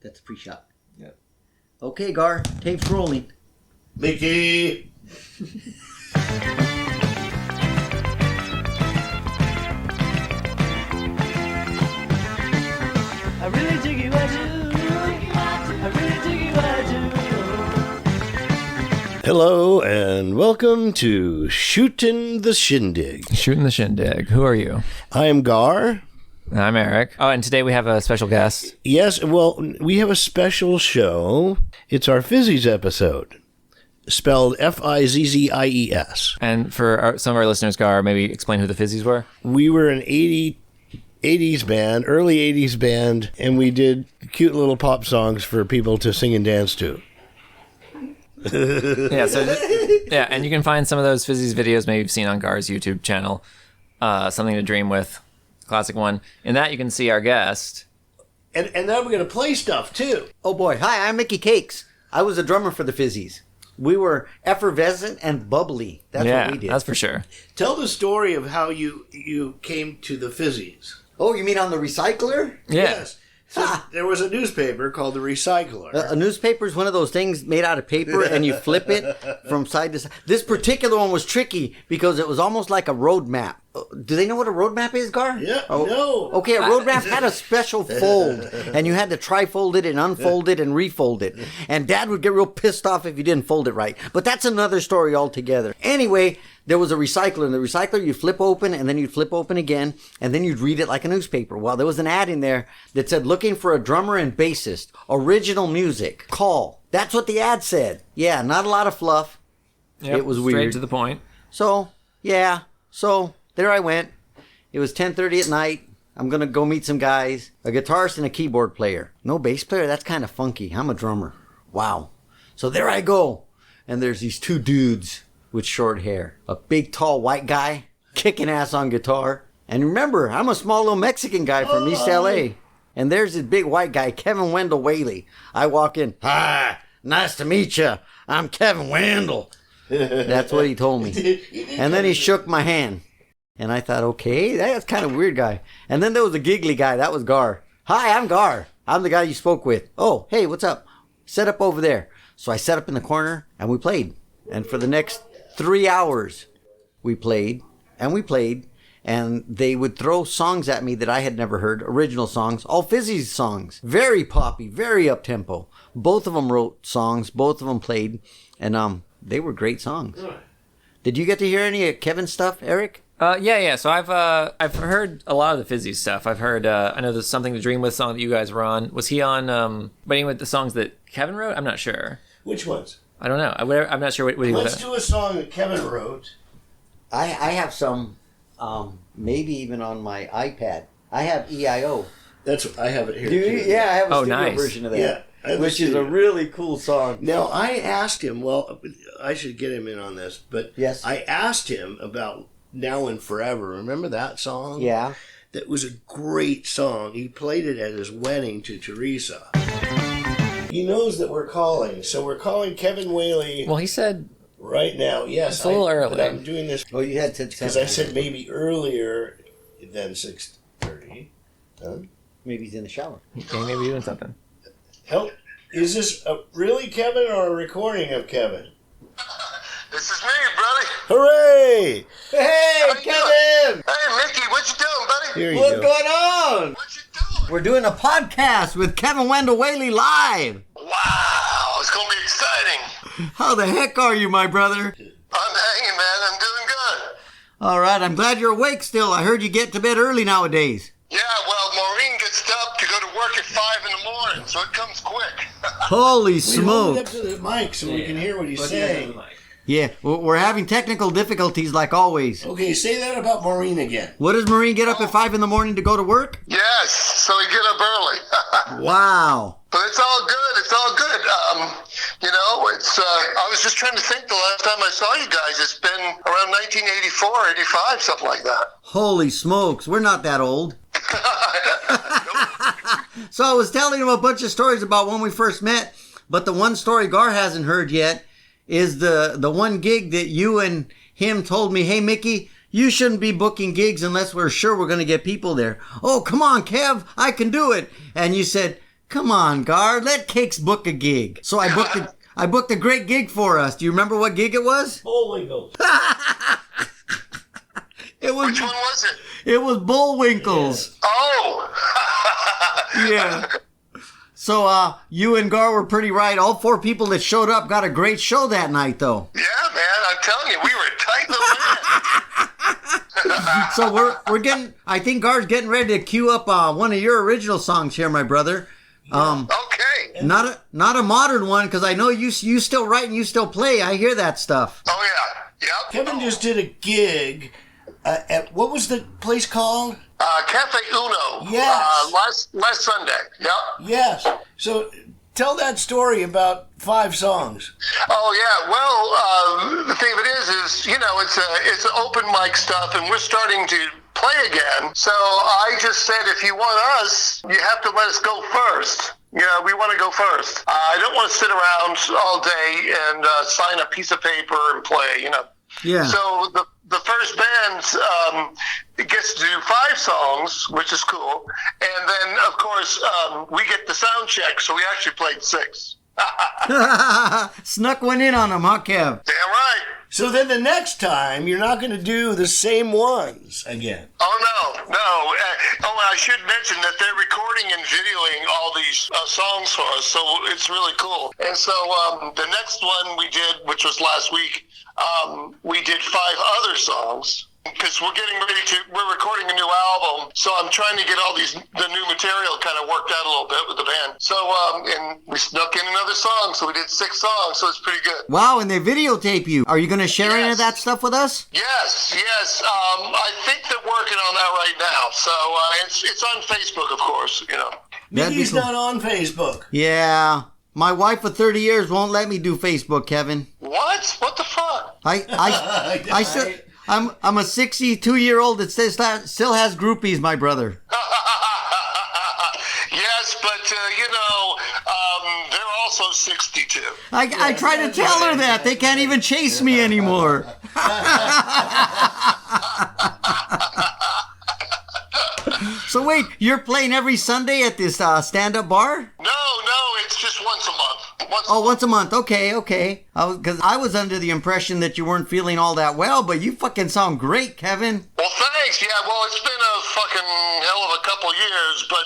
That's a pre-shot. Yep. Okay, Garr. Tape's rolling. Mickey! I really dig you, I do. I really dig you, I do. Hello and welcome to Shooting the Shindig. Shooting the Shindig. Who are you? I am Garr. I'm Éric. Oh, and today we have a special guest. Yes, well, we have a special show. It's our Fizzies episode, spelled Fizzies. And for some of our listeners, Garr, maybe explain who the Fizzies were. We were an 80s band, early 80s band, and we did cute little pop songs for people to sing and dance to. Yeah, and you can find some of those Fizzies videos maybe you've seen on Garr's YouTube channel. Something to Dream With, classic one. In that, you can see our guest. And now we're going to play stuff, too. Oh, boy. Hi, I'm Mickey Kakes. I was a drummer for the Fizzies. We were effervescent and bubbly. That's what we did. That's for sure. Tell the story of how you came to the Fizzies. Oh, you mean on the recycler? Yeah. Yes. So there was a newspaper called The Recycler. A newspaper is one of those things made out of paper and you flip it from side to side. This particular one was tricky because it was almost like a road map. Do they know what a road map is, Garr? Yeah, no. Okay, a road map had a special fold, and you had to tri-fold it and unfold it and refold it. And Dad would get real pissed off if you didn't fold it right. But that's another story altogether. Anyway, there was a recycler. In the recycler, you'd flip open, and then you'd flip open again, and then you'd read it like a newspaper. Well, there was an ad in there that said, looking for a drummer and bassist, original music, call. That's what the ad said. Yeah, not a lot of fluff. Yep, it was straight weird. to the point. So, there I went. It was 10:30 at night. I'm going to go meet some guys. A guitarist and a keyboard player. No bass player? That's kind of funky. I'm a drummer. Wow. So there I go. And there's these two dudes with short hair. A big, tall, white guy kicking ass on guitar. And remember, I'm a small little Mexican guy from East L.A. And there's this big white guy, Kevin Wendell Whaley. I walk in. Hi, nice to meet you. I'm Kevin Wendell. That's what he told me. And then he shook my hand. And I thought, okay, that's kind of weird guy. And then there was a giggly guy. That was Garr. Hi, I'm Garr. I'm the guy you spoke with. Oh, hey, what's up? Set up over there. So I set up in the corner and we played. And for the next 3 hours, we played and we played. And they would throw songs at me that I had never heard, original songs, all Fizzies songs. Very poppy, very up-tempo. Both of them wrote songs. Both of them played. And they were great songs. Did you get to hear any of Kevin's stuff, Éric? Yeah. So I've heard a lot of the Fizzies stuff. I've heard I know there's Something to Dream With song that you guys were on. Was he on writing with the songs that Kevin wrote? I'm not sure. Which ones? I don't know. I'm not sure what he was. Let's do a song that Kevin wrote. I have some, maybe even on my iPad. I have EIO. I have it here. Do you? Too. Yeah, I have a studio nice. version of that. Yeah. Which is a really cool song. Now, I asked him, well, I should get him in on this, but yes. I asked him about Now and Forever. Remember that song? Yeah. That was a great song. He played it at his wedding to Teresa. He knows that we're calling, so we're calling Kevin Whaley. Well, he said right now. Yes, it's a little early. But I'm doing this. Oh, you had to because I said maybe earlier than 6:30. Huh? Maybe he's in the shower. Okay, maybe doing something. Help! Is this really Kevin or a recording of Kevin? This is me, buddy. Hooray! Hey, Kevin! Hey, Mickey, what you doing, buddy? Here you What's go. going on? What you doing? We're doing a podcast with Kevin Wendell Whaley live. Wow, it's gonna be exciting. How the heck are you, my brother? I'm hanging, man. I'm doing good. All right, I'm glad you're awake still. I heard you get to bed early nowadays. Yeah, well, Maureen gets up to go to work at 5 in the morning, so it comes quick. Holy Wait, hold it up smokes. to the mic so we can hear what he's saying. Yeah, we're having technical difficulties like always. Okay, say that about Maureen again. What does Maureen get up at 5 in the morning to go to work? Yes, so we get up early. Wow. But it's all good. It's all good. It's. I was just trying to think. The last time I saw you guys, it's been around 1984, 85, something like that. Holy smokes, we're not that old. So I was telling him a bunch of stories about when we first met, but the one story Garr hasn't heard yet is the one gig that you and him told me, hey, Mickey, you shouldn't be booking gigs unless we're sure we're going to get people there. Oh, come on, Kev, I can do it. And you said, Come on, Garr. Let Kakes book a gig. So I booked a great gig for us. Do you remember what gig it was? Bullwinkle. It was. Which one was it? It was Bullwinkles. Oh. Yeah. So you and Garr were pretty right. All 4 people that showed up got a great show that night, though. Yeah, man. I'm telling you, we were a tight little band. So we're getting. I think Gar's getting ready to cue up one of your original songs here, my brother. Okay. Not a modern one, because I know you still write and you still play. I hear that stuff. Oh, yeah. Yep. Kevin just did a gig at, what was the place called? Cafe Uno. Yes. Last Sunday. Yep. Yes. So tell that story about 5 songs. Oh yeah. Well, the thing of it is it's open mic stuff, and we're starting to play again. So I just said, if you want us, you have to let us go first. Yeah, we want to go first. I don't want to sit around all day and sign a piece of paper and play. Yeah. So the first band gets to do 5 songs, which is cool, and then of course we get the sound check, so we actually played 6. Snuck one in on him, huh, Kev? Damn right. So then the next time, you're not going to do the same ones again. Oh, no. I should mention that they're recording and videoing all these songs for us, so it's really cool. And so the next one we did, which was last week, we did 5 other songs. Because we're recording a new album, so I'm trying to get all the new material kind of worked out a little bit with the band. So, and we snuck in another song, so we did 6 songs, so it's pretty good. Wow, and they videotape you. Are you going to share any of Yes. that stuff with us? Yes. I think they're working on that right now. So it's on Facebook, of course. That'd be He's cool. not on Facebook. Yeah. My wife of 30 years won't let me do Facebook, Kevin. What? What the fuck? I still, I'm a 62-year-old that still has groupies, my brother. Yes, but they're also 62. I try to tell her that. They can't even chase me anymore. So wait, you're playing every Sunday at this stand-up bar? No, it's just once a month. Once a month. Okay. Because I was under the impression that you weren't feeling all that well, but you fucking sound great, Kevin. Well, thanks. Yeah, well, it's been a fucking hell of a couple years, but,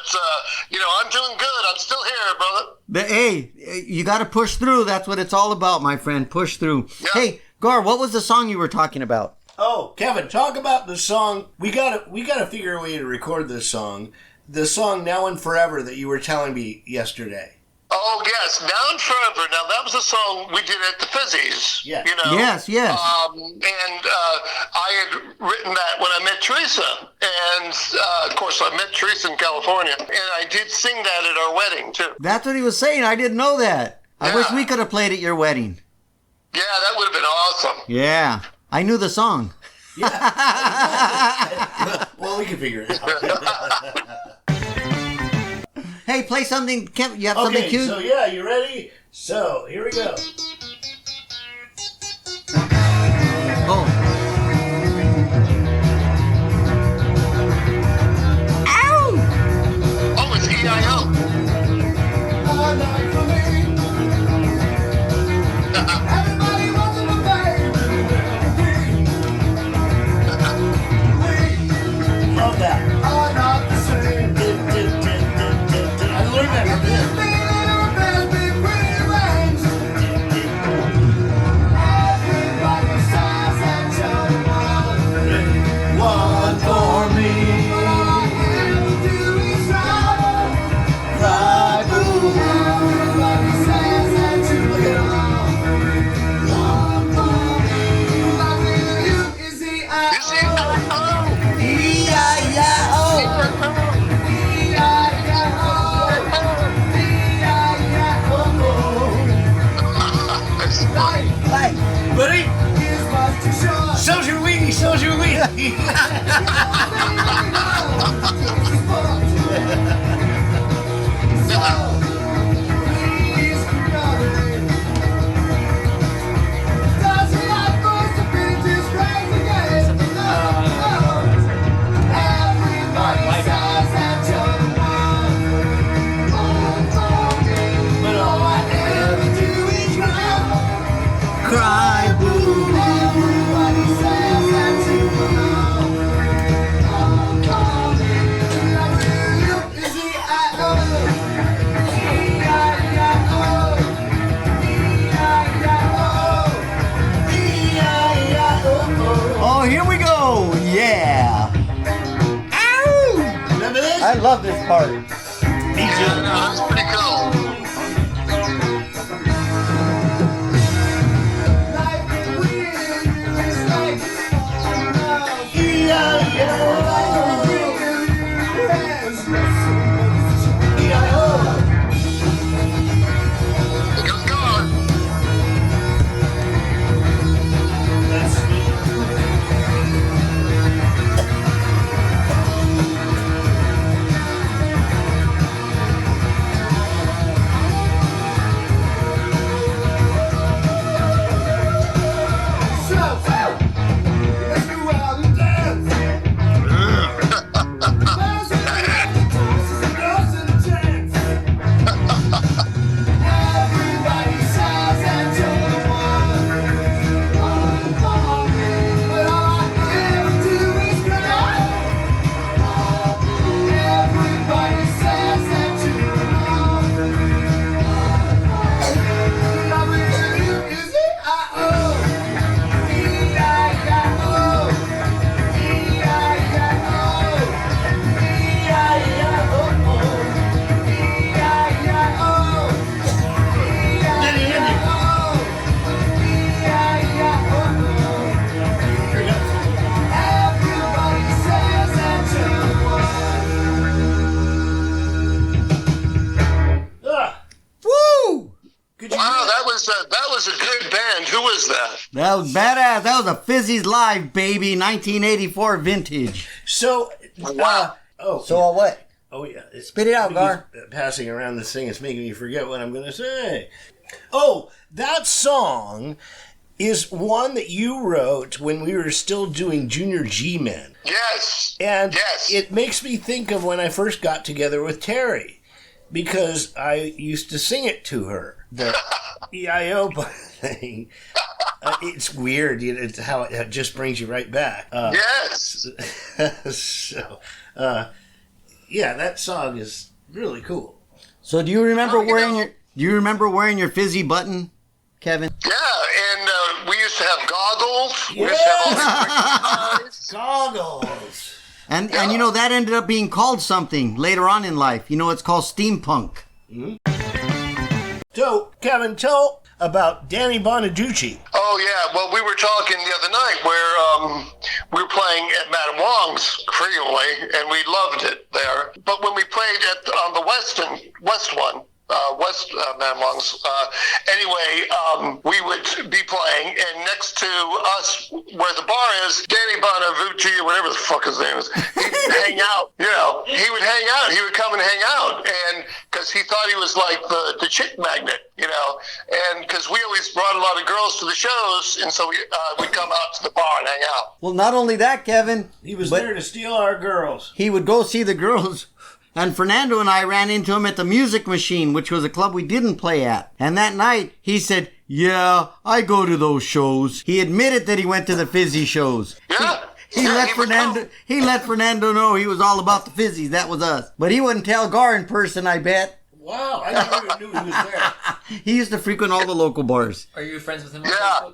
I'm doing good. I'm still here, brother. Hey, you got to push through. That's what it's all about, my friend. Push through. Yeah. Hey, Garr, what was the song you were talking about? Oh, Kevin, talk about the song. We gotta figure a way to record this song. The song "Now and Forever" that you were telling me yesterday. Oh, yes. Now and Forever. Now, that was a song we did at the Fizzies. Yeah. Yes. And I had written that when I met Teresa. And, of course, I met Teresa in California. And I did sing that at our wedding, too. That's what he was saying. I didn't know that. I Yeah. wish we could have played at your wedding. Yeah, that would have been awesome. Yeah. I knew the song. Well, we can figure it out. Hey, play something. Kevin, you have something Okay, cute? so yeah, you ready? So, here we go. Oh. Ow! Oh, it's EIO. Love that. I learned that from him. One for me. Right, Is he? Buddy, so's your weenie, so's your weenie. this part. Me too. That's pretty cool. It goes Garr. Wow, that was a good band. Who was that? That was badass. That was a Fizzies live, baby, 1984 vintage. So, Wow. What? Oh, yeah. Spit it out, Garr. Passing around this thing is making me forget what I'm going to say. Oh, that song is one that you wrote when we were still doing Junior G-Men. Yes. And Yes. it makes me think of when I first got together with Terry, because I used to sing it to her. The EIO thing. It's weird. It's how it just brings you right back. Yes. So, yeah, that song is really cool. So do you remember Oh, you wearing know- your? Do you remember wearing your Fizzy button, Kevin? Yeah, and we used to have goggles. We used to have all these eyes. Goggles. And you know that ended up being called something later on in life. You know it's called steampunk. So, Kevin, tell about Danny Bonaducci. Oh yeah, well we were talking the other night where we were playing at Madame Wong's frequently, and we loved it there. But when we played on the West one, Madame Wong's, anyway, we would be playing, and next to us where the bar is, Danny Bonaducci or whatever the fuck his name is, he'd hang out. You know, he would hang out. He would come and hang out, and because he thought he was like the chick magnet, you know, and because we always brought a lot of girls to the shows, and so we'd come out to the bar and hang out. Well, not only that, Kevin, He was but there to steal our girls. he would go see the girls. And Fernando and I ran into him at the Music Machine, which was a club we didn't play at. And that night, he said, "Yeah, I go to those shows." He admitted that he went to the Fizzy shows. Yeah. He Yeah, let he would Fernando. come. He let Fernando know he was all about the Fizzies. That was us. But he wouldn't tell Garr in person, I bet. Wow, I never even knew he was there. He used to frequent all the local bars. Are you friends with him on Yeah. Facebook?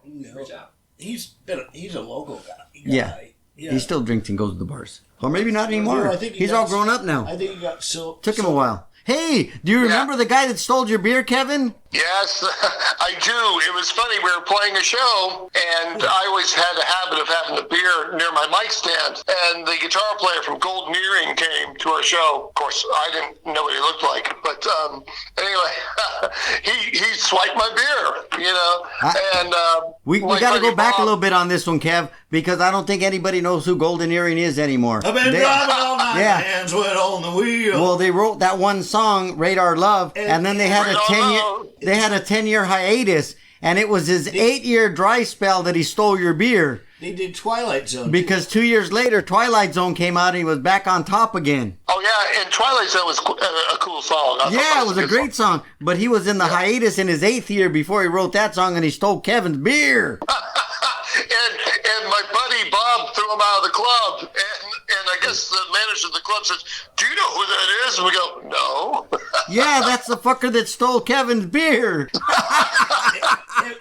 No. Reach out. He's a local guy. Yeah. He still drinks and goes to the bars. Or maybe not anymore. I think He's all grown up now. I think he got so. Took him a while. Hey, do you remember the guy that stole your beer, Kevin? Yes, I do. It was funny. We were playing a show, and I always had a habit of having the beer near my mic stand. And the guitar player from Golden Earring came to our show. Of course, I didn't know what he looked like, but anyway, he swiped my beer, you know. We my got to buddy go back a Bob- little bit on this one, Kev, because I don't think anybody knows who Golden Earring is anymore. I've been driving all night, Yeah. my hands wet on the wheel. Well, they wrote that one song, Radar Love, and then they had a Radar 10-year Love. they had a 10-year hiatus, and it was his 8-year dry spell that he stole your beer. They did Twilight Zone. Because 2 years later, Twilight Zone came out and he was back on top again. Oh yeah, and Twilight Zone was a cool song. I thought Yeah, that it was a good great song. But he was in the hiatus in his 8th year before he wrote that song, and he stole Kevin's beer. And my buddy Bob threw him out of the club, and I guess the manager of the club says, "Do you know who that is?" And we go, "No." Yeah, that's the fucker that stole Kevin's beer.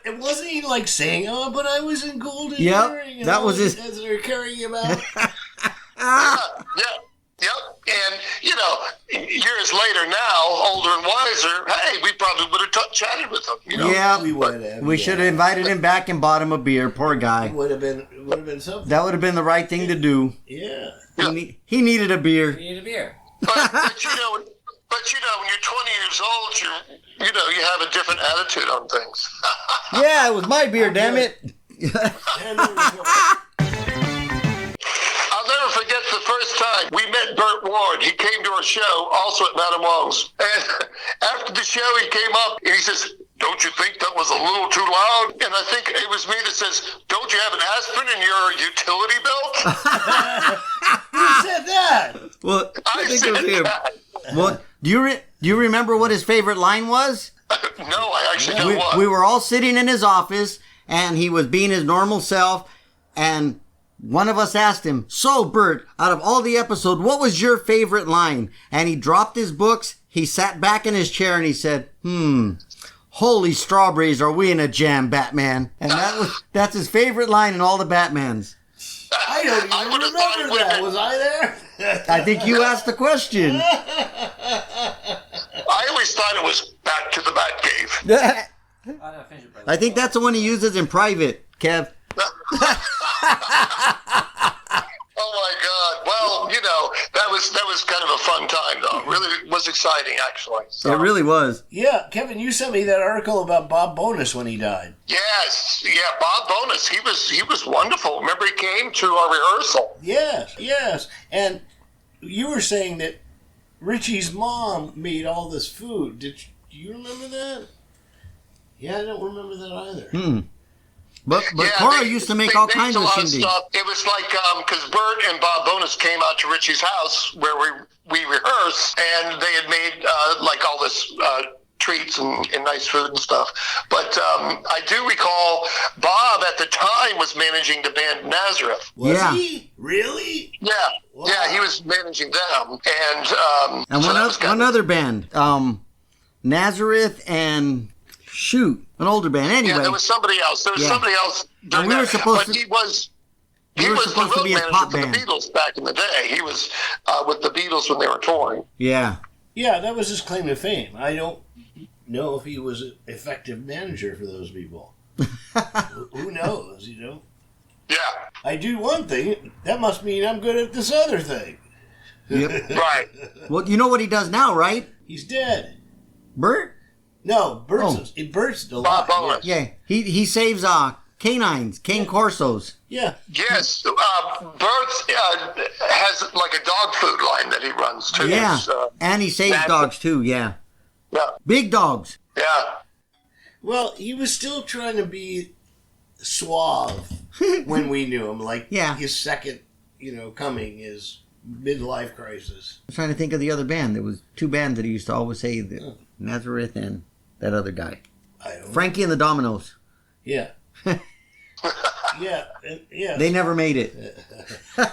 It wasn't he like saying, "Oh, but I was in Golden Yep, Earring," that was his- as they were carrying him out. Yeah. Yep. And, years later now, older and wiser, hey, we probably would have chatted with him. Yeah, we would have. We should have invited him back and bought him a beer. Poor guy. It would have been something. That would have been the right thing to do. Yeah. He needed a beer. You need a beer. But when you're 20 years old, you have a different attitude on things. Yeah, it was my beer, damn it. I'll never forget the first time we met Burt Ward. He came to our show, also at Madame Wong's. And after the show, he came up and he says, "Don't you think that was a little too loud?" And I think it was me that says, "Don't you have an aspirin in your utility belt?" Who said that? Well, I think it was said him. that. Well, do you remember what his favorite line was? No, I actually don't want. We were all sitting in his office, and he was being his normal self, and one of us asked him, "So, Bert, out of all the episodes, what was your favorite line?" And he dropped his books, he sat back in his chair, and he said, "Holy strawberries, are we in a jam, Batman?" And that's his favorite line in all the Batmans. I don't even remember that. Was I there? I think you asked the question. I always thought it was Back to the Batcave. I think that's the one he uses in private, Kev. Oh my God! Well, that was kind of a fun time, though. Really was exciting, actually. So. It really was. Yeah, Kevin, you sent me that article about Bob Bonus when he died. Yes, yeah, Bob Bonus. He was wonderful. Remember, he came to our rehearsal. Yes, and you were saying that Richie's mom made all this food. Do you remember that? Yeah, I don't remember that either. But Yeah, Cora used to make all kinds of shindigs. stuff. It was like, because Bert and Bob Bonus came out to Richie's house where we rehearsed, and they had made like all this treats and nice food and stuff. But I do recall Bob at the time was managing the band Nazareth. Was Yeah. he? Really? Yeah, Wow. yeah, he was managing them. And And so one other band, Nazareth and an older band. Anyway, Yeah, there was somebody else. There was Yeah. somebody else. And we were supposed but to- he was we were the supposed to road be a manager pop for band. the Beatles back in the day. He was with the Beatles when they were touring. yeah. Yeah, that was his claim to fame. I don't know if he was an effective manager for those people. Who knows, Yeah, I do one thing. That must mean I'm good at this other thing. Yep. right. Well, you know what he does now, right? He's dead. Bert? No, Bert's still alive. Bob Bonus. Yeah. He saves canines, cane corsos. Yeah. Yes, Bert has like a dog food line that he runs too. Yeah. So, And he saves dogs too, yeah. yeah, Big dogs. yeah. Well, he was still trying to be suave when we knew him. Like Yeah. his second, coming, his midlife crisis. I'm trying to think of the other band. There was two bands that he used to always say, Nazareth and that other guy. I don't know. Frankie and the Dominoes. Yeah. Yeah. Yeah. They never made it.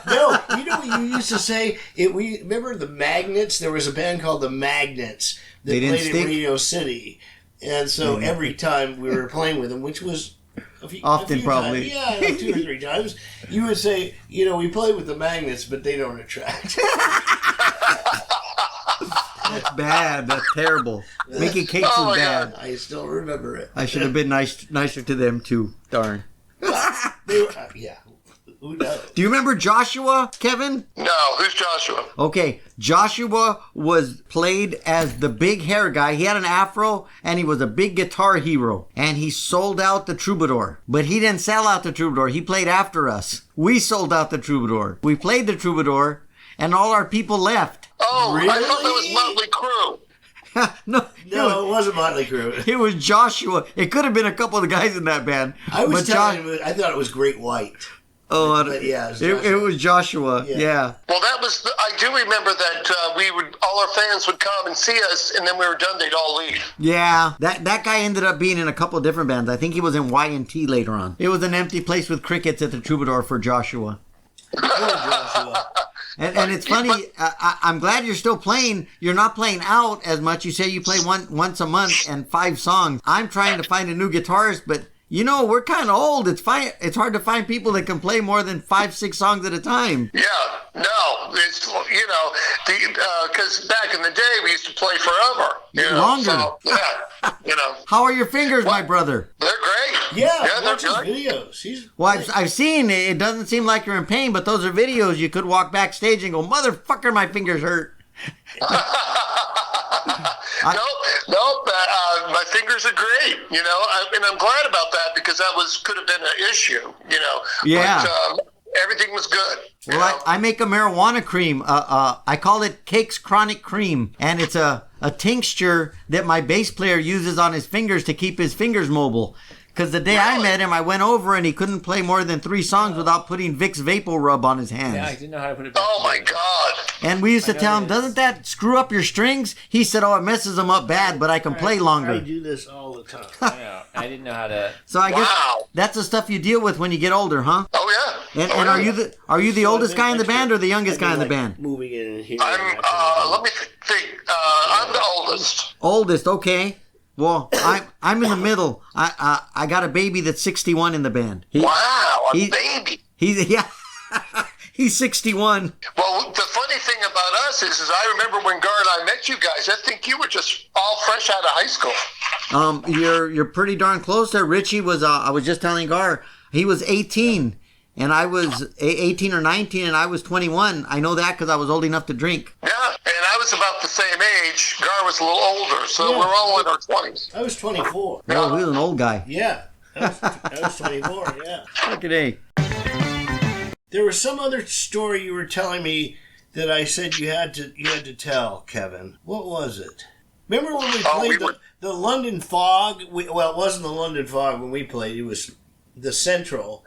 No, you know what you used to say? We remember the Magnets? There was a band called the Magnets that They didn't played stick? in Radio City. And so every time we were playing with them, which was Often, a few probably. times, yeah, 2 or 3 times, you would say, we play with the Magnets, but they don't attract. That's bad. That's terrible. Making cakes Oh, is my bad. I still remember it. I should have been nicer to them too. Darn. They were, yeah. Who knows? Do you remember Joshua, Kevin? No, who's Joshua? Okay, Joshua was played as the big hair guy. He had an afro and he was a big guitar hero. And he sold out the Troubadour. But he didn't sell out the Troubadour. He played after us. We sold out the Troubadour. We played the Troubadour and all our people left. Oh, I thought that was Really? Motley Crue. No, it wasn't Motley Crue. It was Joshua. It could have been a couple of the guys in that band. I was but telling him, I thought it was Great White. Oh, But yeah, it was Joshua. Yeah. Yeah. Well, I do remember that all our fans would come and see us, and then we were done, they'd all leave. Yeah, that guy ended up being in a couple of different bands. I think he was in Y&T later on. It was an empty place with crickets at the Troubadour for Joshua. Poor Joshua. And it's funny, I'm glad you're still playing. You're not playing out as much. You say you play once a month and 5 songs. I'm trying to find a new guitarist, but You know, we're kind of old. It's fine. It's hard to find people that can play more than 5-6 songs at a time. Yeah, no, it's, you know, because back in the day we used to play forever. You know, Longer. So, yeah, you know. How are your fingers, my brother? They're great. Yeah, they're watch his good. videos. Well, I've seen it. It doesn't seem like you're in pain, but those are videos you could walk backstage and go, motherfucker, my fingers hurt. Nope. My fingers are great, you know, and I'm glad about that because that could have been an issue, you know. Yeah. But everything was good. Well, I make a marijuana cream. I call it Kakes Chronic Cream, and it's a tincture that my bass player uses on his fingers to keep his fingers mobile. Because the day I met him, I went over and he couldn't play more than 3 songs without putting Vicks Vapor Rub on his hands. Yeah, I didn't know how to put it back. Oh my God. And we used to tell him, doesn't that screw up your strings? He said, oh, it messes them up bad, but I can play I longer. do this all the time. I didn't know how to. So I guess Wow. that's the stuff you deal with when you get older, huh? Oh yeah. And are you the oldest guy in the band or the youngest guy in the band? Moving in and here. I'm. Let me think. I'm the oldest. Oldest, okay. Well, I'm in the middle. I got a baby that's 61 in the band. Wow, a he- baby. He's 61. Well, the funny thing about us is I remember when Garr and I met you guys. I think you were just all fresh out of high school. You're pretty darn close there. Richie was. I was just telling Garr, he was 18, and I was 18 or 19, and I was 21. I know that because I was old enough to drink. Yeah, and I was about the same age. Garr was a little older, so we're all in our 20s. I was 24. Oh, he was an old guy. Yeah. I was 24, yeah. Look at A. There was some other story you were telling me that I said you had to tell, Kevin. What was it? Remember when we played the London Fog? Well, it wasn't the London Fog when we played. It was the Central,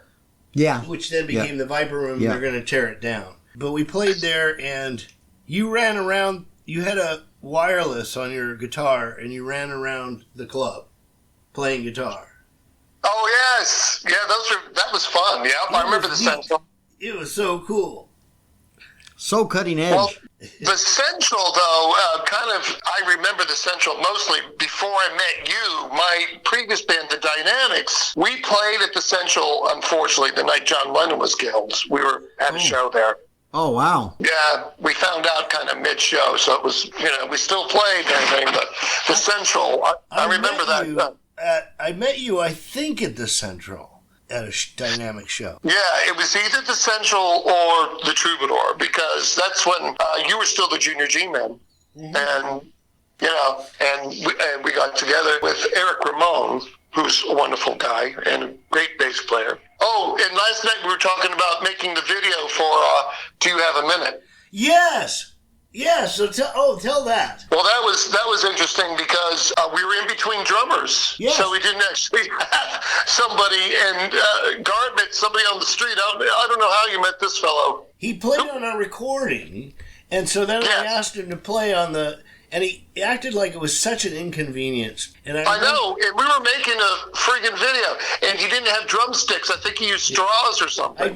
Yeah. which then became the Viper Room. Yeah. They're going to tear it down. But we played there, and you ran around. You had a wireless on your guitar, and you ran around the club playing guitar. Oh yes, yeah, that was fun. Yeah, I remember the Central. It was so cool. So cutting edge. Well, the Central, though, I remember the Central mostly before I met you. My previous band, the Dynamics, we played at the Central, unfortunately, the night John Lennon was killed. We were at a show there. Oh, wow. Yeah, we found out kind of mid-show, so it was, we still played and everything, but the Central, I remember that. I met you, I think, at the Central. At a Dynamic show. Yeah, it was either the Central or the Troubadour because that's when you were still the Junior G-Man, and we got together with Eric Ramone, who's a wonderful guy and a great bass player. Oh, and last night we were talking about making the video for "Do You Have a Minute?" Yes. So tell that. Well, that was interesting because we were in between drummers, so we didn't actually have somebody. And Garr met somebody on the street. I don't know how you met this fellow. He played on our recording, and so then I asked him to play on and he acted like it was such an inconvenience. And I know, and we were making a friggin' video, and he didn't have drumsticks. I think he used straws or something. I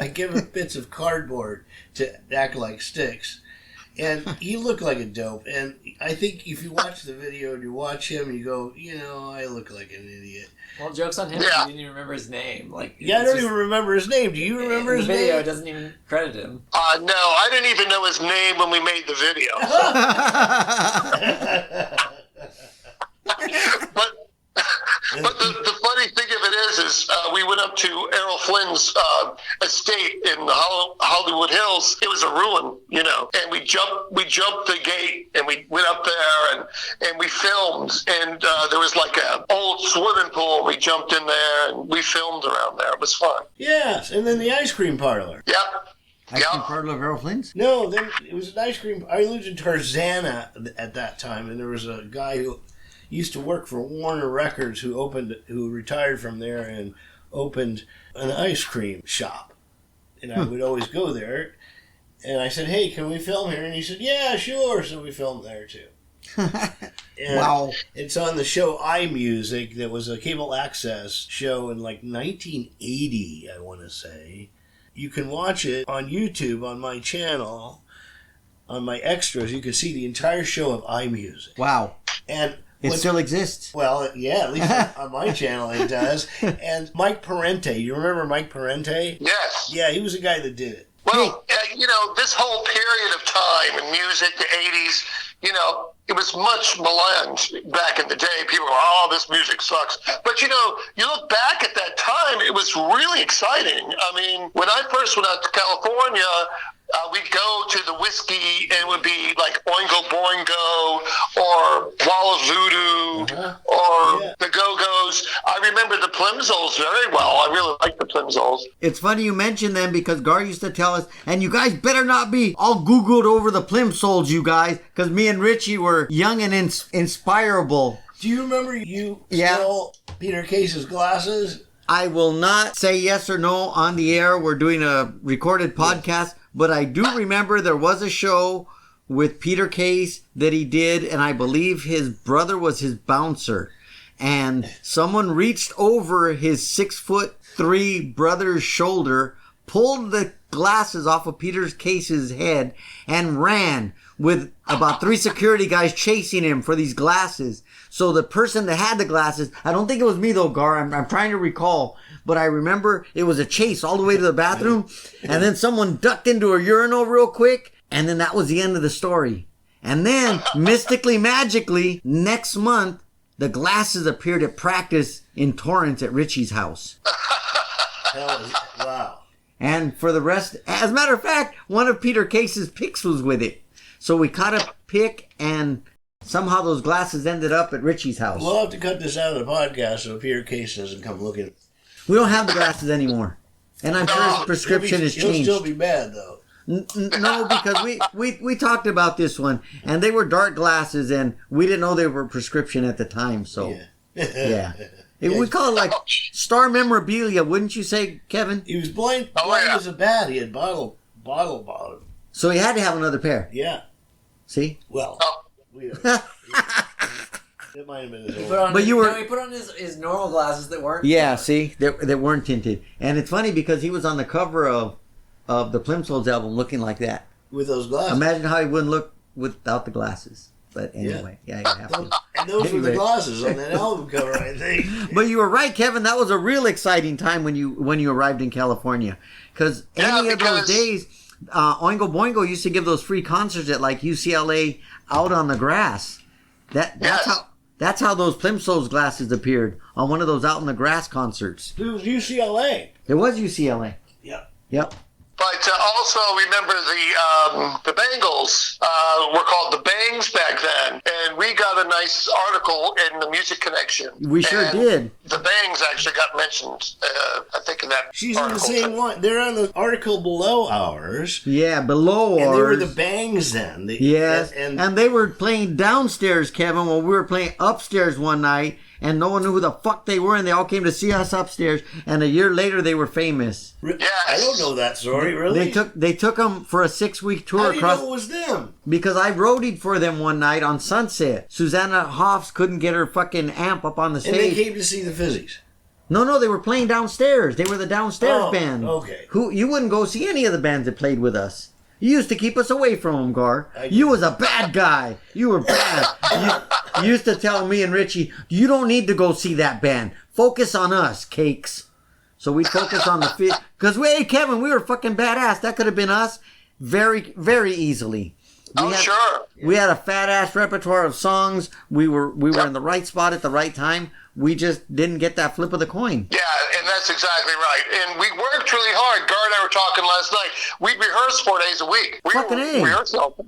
gave him bits of cardboard to act like sticks. And he looked like a dope. And I think if you watch the video and you watch him, you go, I look like an idiot. Well, joke's on him. Yeah. He didn't even remember his name. I don't even remember his name. Do you remember his name? The video name? doesn't even credit him. No, I didn't even know his name when we made the video. But the funny thing of it is we went up to Errol Flynn's estate in the Hollywood Hills. It was a ruin, and we jumped the gate and we went up there and we filmed. And there was like an old swimming pool. We jumped in there and we filmed around there. It was fun. Yes, and then the ice cream parlor. Yep. Ice cream parlor of Errol Flynn's? No, then it was an ice cream. I lived in Tarzana at that time, and there was a guy who used to work for Warner Records who retired from there and opened an ice cream shop. And I would always go there. And I said, hey, can we film here? And he said, yeah, sure. So we filmed there too. Wow. It's on the show iMusic. That was a cable access show in like 1980, I want to say. You can watch it on YouTube on my channel. On my extras, you can see the entire show of iMusic. Wow. And It still exists. Well, yeah, at least on my channel it does. And Mike Parente, you remember Mike Parente? Yes. Yeah, he was the guy that did it. Well, this whole period of time in music, the 80s, it was much maligned back in the day. People were, oh, this music sucks. But, you look back at that time, it was really exciting. I mean, when I first went out to California, we'd go to the whiskey and it would be like Oingo Boingo or Walla Voodoo or the Go-Go's. I remember the Plimsolls very well. I really like the Plimsolls. It's funny you mention them because Garr used to tell us, and you guys better not be all Googled over the Plimsolls, you guys, because me and Richie were young and inspirable. Do you remember you stole Peter Case's glasses? I will not say yes or no on the air. We're doing a recorded podcast, but I do remember there was a show with Peter Case that he did, and I believe his brother was his bouncer. And someone reached over his 6'3" brother's shoulder, pulled the glasses off of Peter Case's head, and ran with about 3 security guys chasing him for these glasses. So the person that had the glasses, I don't think it was me though, Garr, I'm trying to recall, but I remember it was a chase all the way to the bathroom, and then someone ducked into a urinal real quick, and then that was the end of the story. And then, mystically, magically, next month, the glasses appeared at practice in Torrance at Richie's house. Wow. And for the rest, as a matter of fact, one of Peter Case's picks was with it. So we caught a pick, and somehow those glasses ended up at Richie's house. We'll have to cut this out of the podcast so Peter Case doesn't come looking. We don't have the glasses anymore. And I'm sure his prescription has changed. He'll still be bad, though. No, because we talked about this one, and they were dark glasses, and we didn't know they were prescription at the time, so, yeah. We call it like star memorabilia, wouldn't you say, Kevin? He was blind as a bat. He had bottle bottom. So he had to have another pair. Yeah. See? Well, it might have been his old. He put on his normal glasses that weren't. Yeah, see? That weren't tinted. And it's funny because he was on the cover of the Plimsolls album looking like that. With those glasses. Imagine how he wouldn't look without the glasses. But anyway, you have to. And those were the glasses on that album cover, I think. But you were right, Kevin. That was a real exciting time when you arrived in California. Because any of those days, Oingo Boingo used to give those free concerts at like UCLA out on the grass. That's how those Plimsolls glasses appeared on one of those out on the grass concerts. It was UCLA. It was UCLA. Yep. But also remember the Bangles were called the Bangs back then, and we got a nice article in the Music Connection. We sure did. The Bangs actually got mentioned, I think, in that She's article. in the same one. They're on the article below ours. Yeah, below ours. And they were the Bangs then. Yes, and they were playing downstairs, Kevin, while we were playing upstairs one night, and no one knew who the fuck they were, and they all came to see us upstairs, and a year later they were famous. Yes. I don't know that story, really. They took them for a 6-week tour How do you across. know it was them? Because I roadied for them one night on Sunset. Susanna Hoffs couldn't get her fucking amp up on the stage. And they came to see the Fizzies. No, they were playing downstairs. They were the downstairs band. Okay. You wouldn't go see any of the bands that played with us. You used to keep us away from them, Garr. You was a bad guy. You were bad. You used to tell me and Richie, you don't need to go see that band. Focus on us, Kakes. So we'd focus on the because hey, Kevin, we were fucking badass. That could have been us very, very easily. We had a fat ass repertoire of songs. We were in the right spot at the right time. We just didn't get that flip of the coin. Yeah, and that's exactly right. And we worked really hard. Garr and I were talking last night. We rehearsed 4 days a week.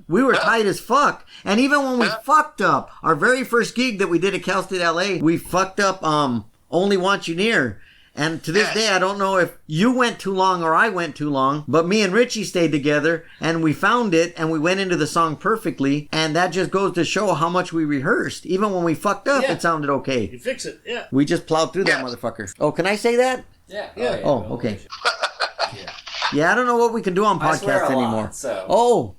We were tight as fuck. And even when we fucked up, our very first gig that we did at Cal State LA, we fucked up Only Want You Near. And to this day, I don't know if you went too long or I went too long, but me and Richie stayed together and we found it and we went into the song perfectly. And that just goes to show how much we rehearsed. Even when we fucked up, it sounded okay. You fix it, yeah. We just plowed through that motherfucker. Oh, can I say that? Yeah. Oh, okay. Yeah, I don't know what we can do on podcasts anymore. Oh,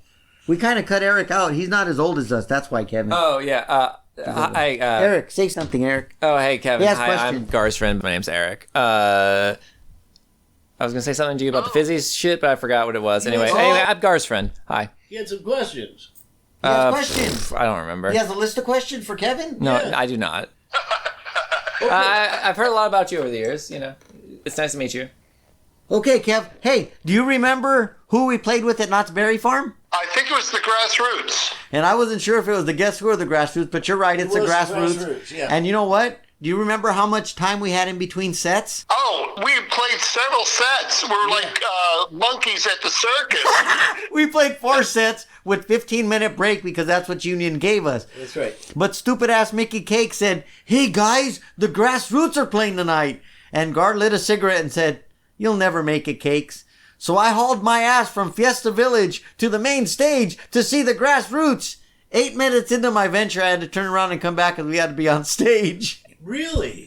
we kind of cut Éric out. He's not as old as us. That's why, Kevin. Oh, yeah. Hi, Éric, say something, Éric. Oh, hey, Kevin. Yes, Hi, question. I'm Garr's friend. My name's Éric. I was going to say something to you about the Fizzies shit, but I forgot what it was. Anyway, I'm Garr's friend. Hi. He had some questions. He has questions. I don't remember. He has a list of questions for Kevin? No, Yeah. I do not. I've heard a lot about you over the years. It's nice to meet you. Okay, Kev. Hey, do you remember who we played with at Knott's Berry Farm? I think it was the Grassroots. And I wasn't sure if it was the Guess Who or the Grassroots, but you're right, it's the was the Grassroots. Grassroots, yeah. And you know what? Do you remember how much time we had in between sets? Oh, we played several sets. We're like monkeys at the circus. We played 4 sets with 15-minute break because that's what Union gave us. That's right. But stupid-ass Mickey Cake said, "Hey, guys, the Grassroots are playing tonight." And Garr lit a cigarette and said, "You'll never make it, Cakes." So I hauled my ass from Fiesta Village to the main stage to see the Grassroots. 8 minutes into my venture, I had to turn around and come back because we had to be on stage. Really?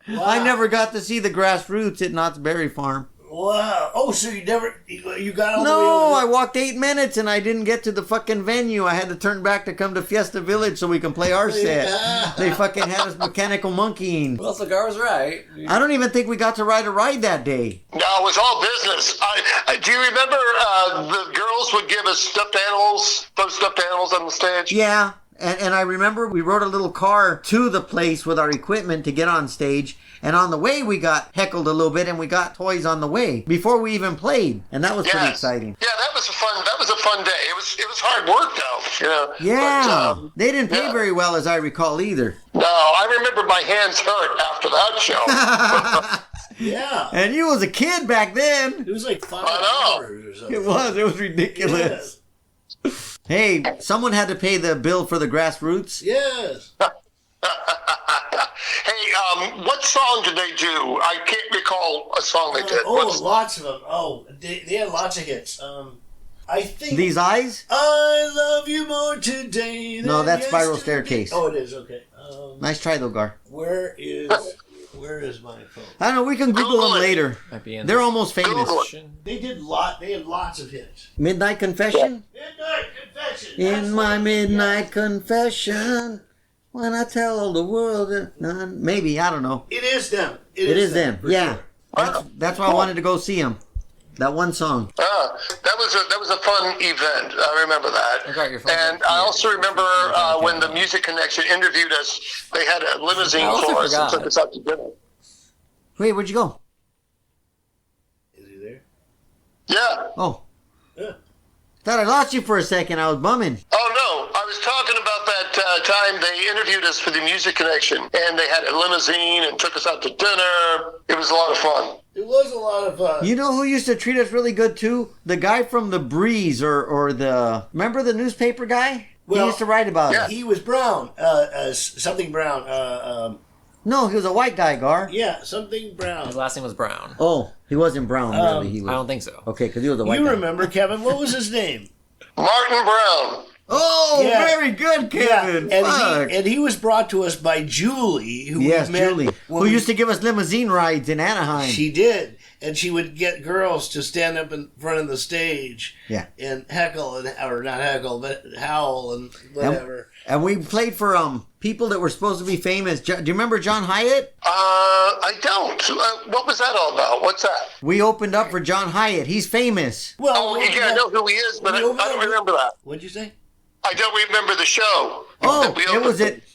Wow. I never got to see the Grassroots at Knott's Berry Farm. Wow. Oh, so you got all the way No, I over walked 8 minutes and I didn't get to the fucking venue. I had to turn back to come to Fiesta Village so we can play our set. Yeah. They fucking had us mechanical monkeying. Well, Cigar was right. I don't even think we got to ride a ride that day. No, it was all business. Do you remember the girls would give us stuffed animals, those stuffed animals on the stage? Yeah, and I remember we rode a little car to the place with our equipment to get on stage. And on the way, we got heckled a little bit, and we got toys on the way before we even played, and that was pretty exciting. Yeah, that was a fun day. It was hard work though, Yeah, But, they didn't pay very well, as I recall, either. no, I remember my hands hurt after that show. Yeah. And you was a kid back then. It was like $5 I or something. It was ridiculous. Hey, someone had to pay the bill for the Grassroots. Yes. Hey, what song did they do? I can't recall a song they did. Lots of them. Oh, they had lots of hits. I think These Eyes? I love you more today than No, that's Spiral yesterday. Staircase. Oh, it is. Okay. Nice try, though, Gar. Where is my phone? I don't know, we can Google them later. Might be in They're almost famous. Google They had lots of hits. Midnight Confession? Midnight Confession. In That's my what- midnight confession, when I tell all the world that none, maybe, I don't know. It is them. It is them, for yeah. sure. That's why I wanted to go see them. That one song. That was a fun event. I remember that. I got your phone. And I also remember when the Music Connection interviewed us. They had a limousine I also for us and forgot. took us out to dinner. Wait, where'd you go? Is he there? Yeah. Oh, Yeah. thought I lost you for a second. I was bumming. Oh no, I was talking about that time they interviewed us for the Music Connection, and they had a limousine and took us out to dinner. It was a lot of fun. It was a lot of fun. You know who used to treat us really good too? The guy from The Breeze or the... Remember the newspaper guy? Well, he used to write about yeah. it. He was brown. Something brown. No, he was a white guy, Gar. Yeah, something brown. His last name was Brown. Oh, he wasn't brown, really. He was... I don't think so. Okay, because he was a white You guy. remember, Kevin? What was his name? Martin Brown. Oh, Yeah. very good, Kevin. and Fuck. he was brought to us by Julie, who Yes, we met Julie, when who we- used to give us limousine rides in Anaheim. She did, and she would get girls to stand up in front of the stage, Yeah. and heckle or not heckle, but howl and whatever. And we played for people that were supposed to be famous. Do you remember John Hyatt? I don't. What was that all about? What's that? We opened up for John Hyatt. He's famous. Well, Oh, yeah, I know who he is, but I don't remember that. What'd you say? I don't remember the show. Oh, that we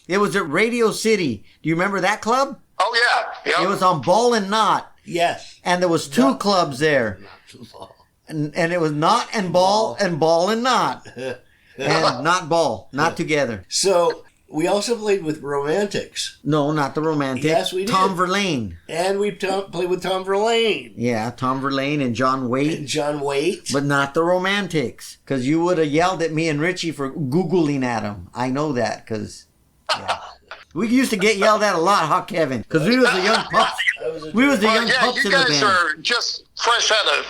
it was at Radio City. Do you remember that club? Oh, yeah. It was on Ball and Knott. Yes. And there was two clubs there. And it was Knott and Ball and Ball and Knott. And not Ball. Not together. So we also played with Romantics, No, not the Romantics. Yes, we did. Tom Verlaine. and we played with Tom Verlaine Yeah, Tom Verlaine and John Waite. and John Waite. But not the Romantics. Because you would have yelled at me and Richie for Googling at him. I know that because... Yeah. We used to get yelled at a lot, huh, Kevin? Because we was the young pups. We was the young yeah, pups you in the guys band. are just fresh out of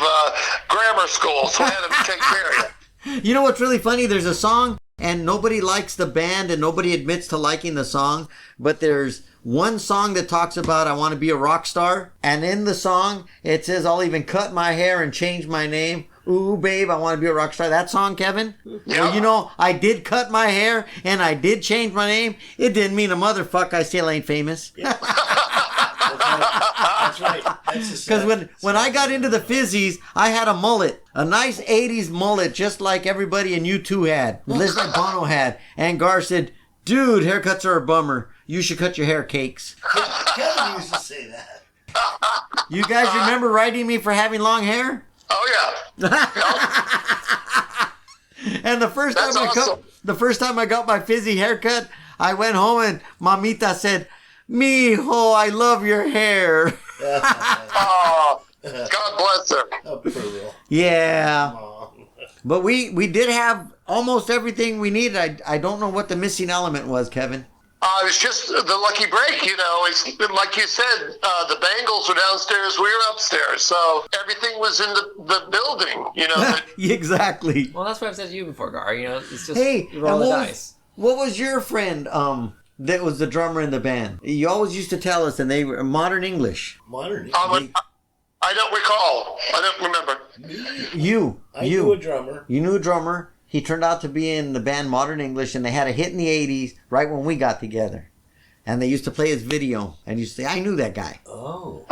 grammar school, so I had to take care of you. You know what's really funny? There's a song, and nobody likes the band, and nobody admits to liking the song. But there's one song that talks about I want to be a rock star. And in the song, it says I'll even cut my hair and change my name. Ooh, babe, I want to be a rock star. That song, Kevin? Yeah. Well, you know, I did cut my hair, and I did change my name. It didn't mean a motherfucker. I still ain't famous. That's That's right. That's Because when I got into the Fizzies, I had a mullet. A nice 80s mullet, just like everybody in U2 had. Just like Bono had. And Garr said, dude, haircuts are a bummer. You should cut your hair, Kakes. Kevin used to say that. You guys remember writing me for having long hair? Oh, yeah. And the first time I got my fizzy haircut, I went home and Mamita said, Mijo, I love your hair. Oh, God bless her. Oh, for real. Yeah. Aw. But we did have almost everything we needed. I don't know what the missing element was, Kevin. It was just the lucky break, you know. It's like you said, the Bengals were downstairs, we were upstairs, so everything was in the building, you know. Exactly. Well, that's what I've said to you before, Garr. You know, it's just Hey, you roll and the dice. what was your friend that was the drummer in the band? You always used to tell us, and they were modern English. Modern. I don't recall. I don't remember. I knew a drummer. You knew a drummer. He turned out to be in the band Modern English, and they had a hit in the 80s right when we got together. And they used to play his video, and you say, I knew that guy. Oh.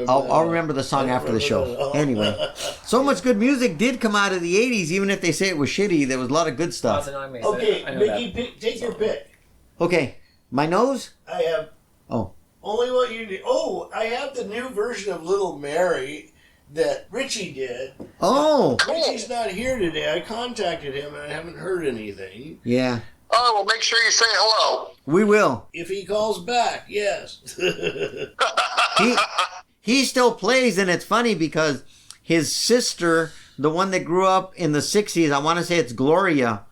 I'll remember the song after the show. Anyway, so much good music did come out of the 80s, even if they say it was shitty. There was a lot of good stuff. Okay, Mickey, take your pick. Okay, my nose? I have Oh. only what you need. Oh, I have the new version of Little Mary that Richie did. Oh. Richie's not here today. I contacted him and I haven't heard anything. Yeah. Oh, well, make sure you say hello. We will. If he calls back, yes. He still plays, and it's funny because his sister, the one that grew up in the 60s, I want to say it's Gloria.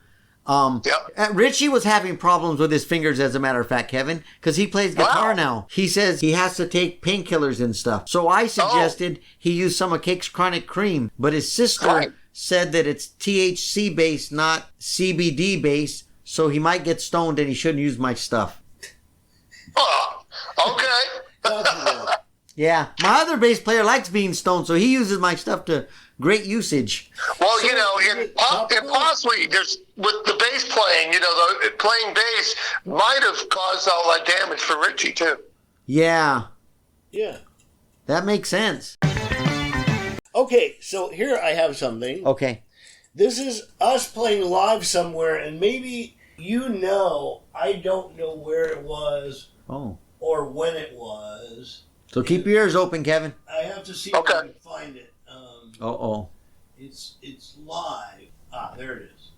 Richie was having problems with his fingers, as a matter of fact, Kevin, because he plays guitar now. He says he has to take painkillers and stuff. So I suggested he use some of Kakes Chronic Cream, but his sister said that it's THC based, not CBD based, so he might get stoned and he shouldn't use my stuff. Oh, okay. Yeah, my other bass player likes being stoned, so he uses my stuff to great usage. Well, you know, possibly there's with the bass playing, you know, the playing bass might have caused all that damage for Richie too. Yeah. Yeah. That makes sense. Okay, so here I have something. Okay. This is us playing live somewhere, and maybe you know, I don't know where it was or when it was. So keep your ears open, Kevin. I have to see if I can find it. It's live. Ah, there it is.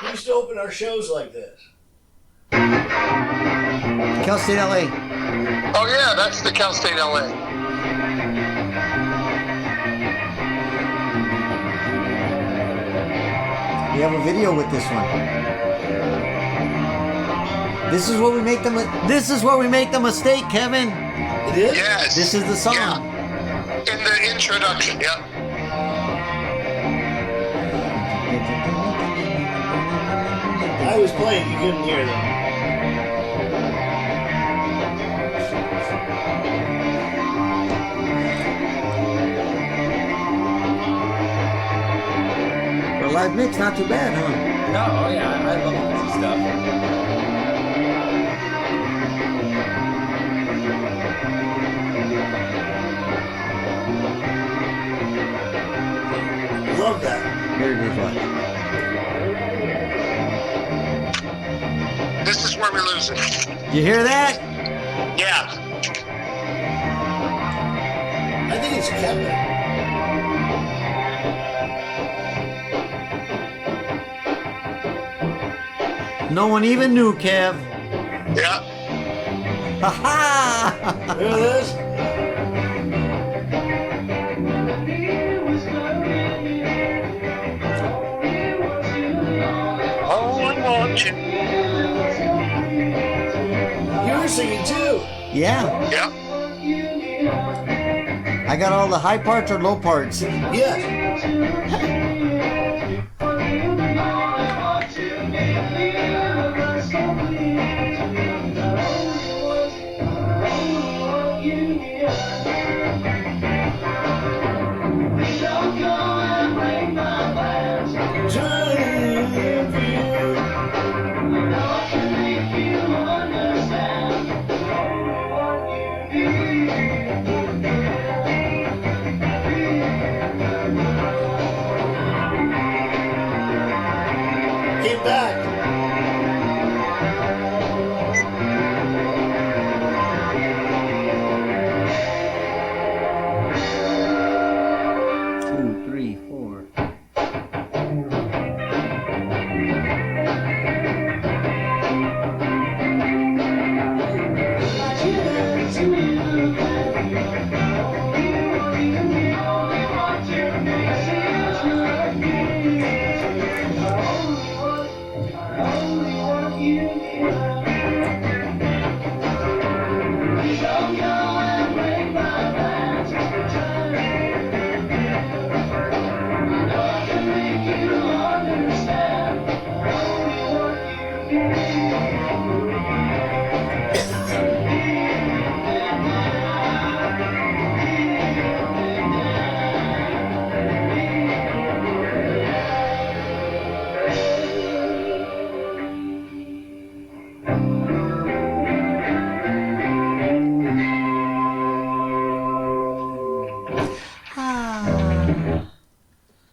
We used to open our shows like this. Cal State LA. Oh yeah, that's the Cal State LA. We have a video with this one. This is where we make the mistake, Kevin. It is? Yes. This is the song. Yeah. In the introduction, yeah. I was playing, you couldn't hear them. For a live mix, not too bad, huh? No, oh yeah, I love all this stuff. Love that. Here it is, watch. This is where we lose it. You hear that? Yeah. I think it's Kevin. No one even knew, Kev. Yeah. Ha ha! Hear this? Oh, I want you. You were singing too. Yeah. Yeah. I got all the high parts or low parts. Yes.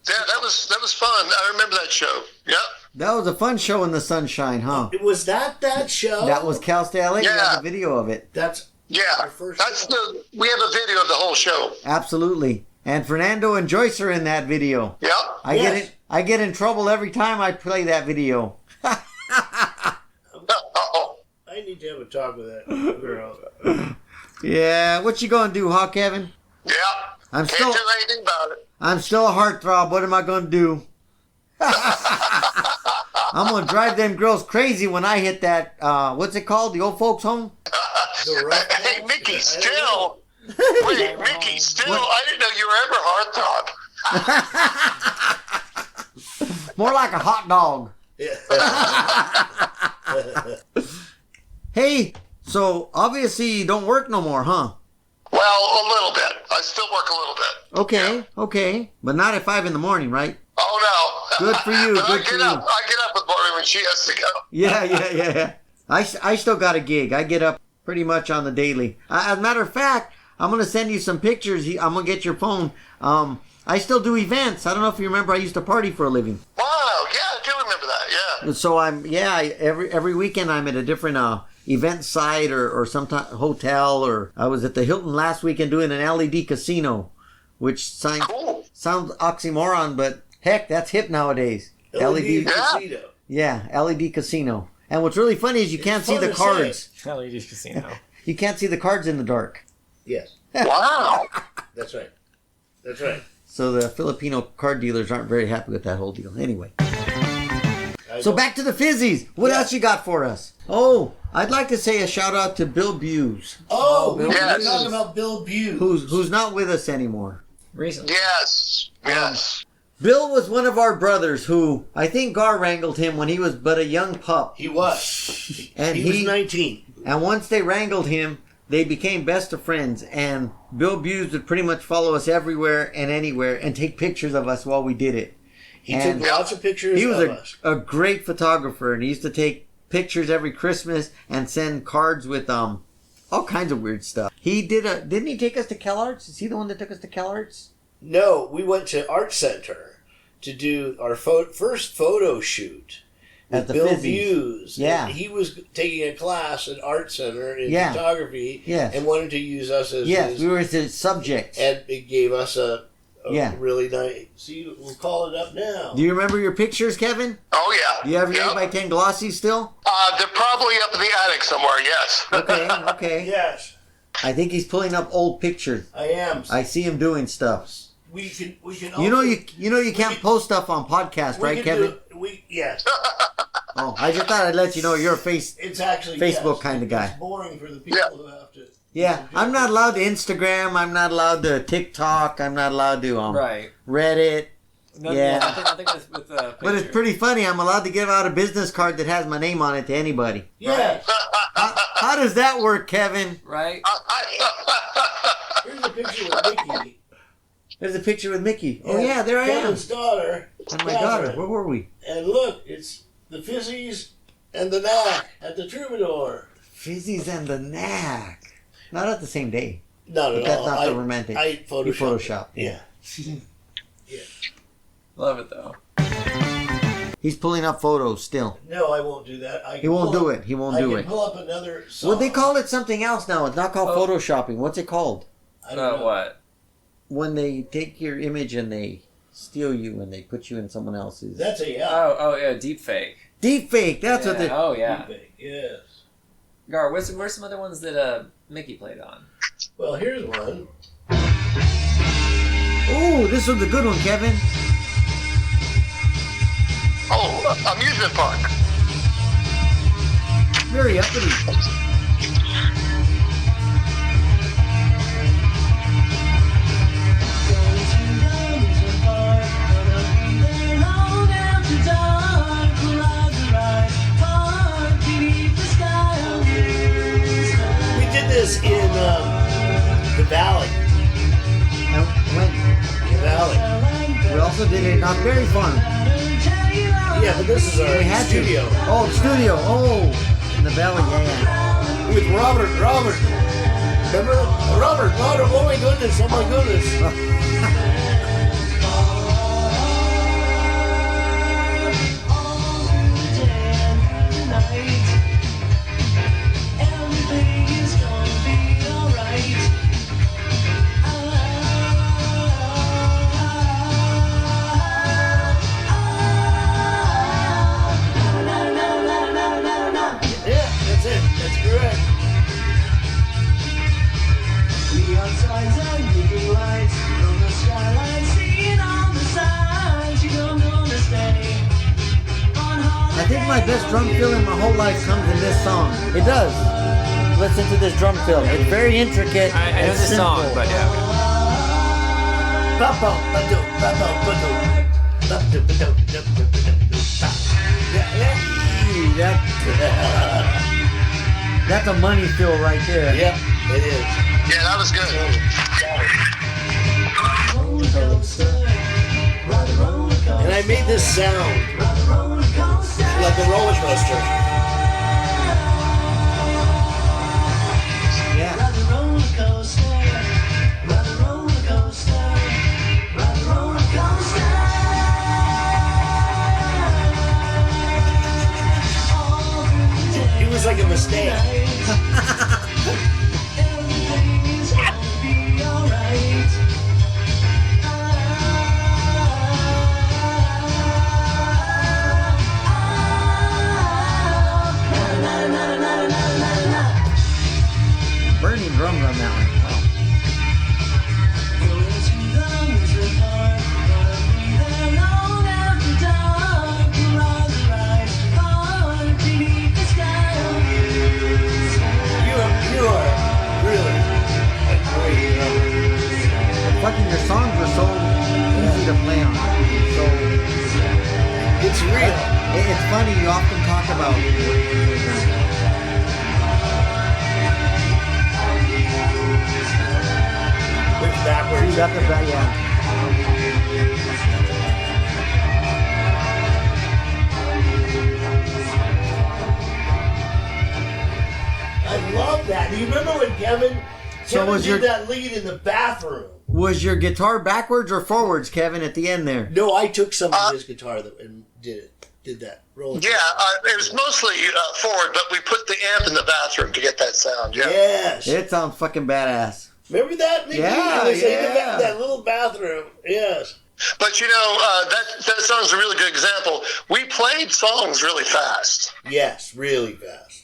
That was fun. I remember that show. Yep. That was a fun show in the sunshine, huh? Was that show? That was Cal Staley. Yeah. We have a video of it. That's Yeah. our first We have a video of the whole show. Absolutely. And Fernando and Joyce are in that video. Yep. I get in trouble every time I play that video. Uh-oh. I need to have a talk with that girl. Yeah, what you gonna do, huh, Kevin? Yeah. I'm Can't still do anything about it. I'm still a heartthrob. What am I gonna do? I'm gonna drive them girls crazy when I hit that what's it called? The old folks home? Hey, Mickey, still. Wait, Mickey, still. I didn't know you were ever heartthrob. More like a hot dog. Hey, so obviously you don't work no more, huh? Well, a little bit. I still work a little bit. Okay. But not at 5 in the morning, right? Oh, no. Good for you, But good I for get you. up. I get up with Lori when she has to go. Yeah. I still got a gig. I get up pretty much on the daily. As a matter of fact, I'm going to send you some pictures. I'm going to get your phone. I still do events. I don't know if you remember, I used to party for a living. Wow, yeah, I do remember that, yeah. So every weekend I'm at a different event site or some hotel, or I was at the Hilton last weekend doing an LED casino, which Cool. sounds oxymoron, but heck, that's hip nowadays. LED casino. Yeah, LED casino. And what's really funny is you can't see fun the to cards. LED's casino. You can't see the cards in the dark. Yes, Wow. that's right. So the Filipino card dealers aren't very happy with that whole deal. Anyway. So back to the Fizzies. What else you got for us? Oh, I'd like to say a shout out to Bill Buhs, Oh, we were Yes. talking about Bill Buhs. who's not with us anymore. Recently. Yes. Bill was one of our brothers who I think Garr wrangled him when he was but a young pup. He was. And he was 19. And once they wrangled him, they became best of friends. And Bill Buhs would pretty much follow us everywhere and anywhere and take pictures of us while we did it. He And took lots of pictures He was of us. a great photographer, and he used to take pictures every Christmas and send cards with all kinds of weird stuff. Didn't he take us to CalArts? Is he the one that took us to CalArts? No, we went to Art Center to do our first photo shoot At with the Bill Fizzies. Buhs. Yeah. And he was taking a class at Art Center in Yeah. photography Yes. and wanted to use us as Yes, his... we were his subjects. And it gave us a Yeah. really nice... See, we'll call it up now. Do you remember your pictures, Kevin? Oh, yeah. Do you have your Yep. 8x10 glossies still? They're probably up in the attic somewhere, yes. Okay. Yes, I think he's pulling up old pictures. I am. I see him doing stuff. We can also, You know you can't post stuff on podcast, we right, can Kevin? yes. Oh, I just thought I'd let you know you're a face. It's actually Facebook yes, kind of guy. It's boring for the people Yeah. who have to. Yeah, I'm not allowed to Instagram. I'm not allowed to TikTok. I'm not allowed to Right. Reddit. Yeah. Nothing with But it's pretty funny. I'm allowed to give out a business card that has my name on it to anybody. Yes. How does that work, Kevin? Right. Here's a picture of Mickey. There's a picture with Mickey. Oh yeah, there I am. Kevin's daughter. And my daughter. Catherine. Where were we? And look, it's the Fizzies and the Knack at the Troubadour. Fizzies and the Knack. Not at the same day. Not But at that's all. not the romantic. I You Photoshop. Yeah. Love it though. He's pulling up photos still. No, I won't do that. He won't do it. He won't do I it. can pull up another song. Well, they call it something else now. It's not called Oh. photoshopping. What's it called? I don't know. What? When they take your image and they steal you and they put you in someone else's. That's a yeah. Oh yeah, deep fake. Deep fake. That's what they. Oh yeah. Yes. Gar, where's some other ones that Mickey played on? Well, here's one. Oh, this was a good one, Kevin. Oh, amusement park. very uppity. We did this in the Valley. And when The Valley. we also did it not very fun. Yeah, but this is our We had studio. to. Oh, the studio. Oh, in the valley. Yeah. With Robert. Remember? Robert. Oh my goodness. Oh my goodness. Yeah, that's it. That's correct. I think my best drum fill in my whole life comes in this song. It does. Listen to this drum fill. It's very intricate. I know and the song, simple. but yeah. That's a money fill right there. Yep, it is. Yeah, that was good. And I made this sound like a roller coaster. Yeah. It was like a mistake. Burning drums on that one. You are really a great drummer. Fucking your songs are so easy to play on. So It's real. it's funny. You often talk about. It's backwards. You got the yeah. I love that. Do you remember when Kevin was did your- that lead in the bathroom? Was your guitar backwards or forwards, Kevin, at the end there? No, I took some of his guitar and did that. Roll. Yeah, it was mostly forward, but we put the amp in the bathroom to get that sound. Yeah. Yes. It sounds fucking badass. Remember that? Mickey? Yeah, It was in the yeah. that little bathroom. Yes. But you know, that song's a really good example. We played songs really fast. Yes, really fast.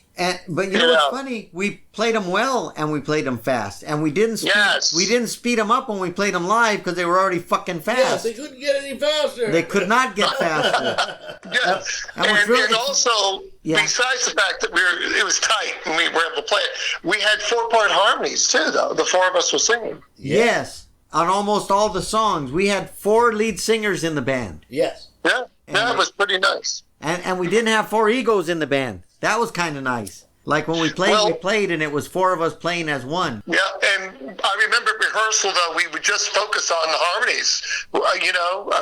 But you know what's Yeah. funny? We played them well and we played them fast, and we didn't Yes. speed them up when we played them live because they were already fucking Yes, fast. they couldn't get any faster. They could not get faster. Yeah. and what's really- and also, Yeah. besides the fact that it was tight and we were able to play it, we had 4-part harmonies too, though. The four of us were singing. Yes, on almost all the songs, we had 4 lead singers in the band, Yes. Yeah. Yeah, it was pretty nice. and we didn't have 4 egos in the band. That was kind of nice. Like when we played, and it was 4 of us playing as one. Yeah, and I remember at rehearsal, though, we would just focus on the harmonies.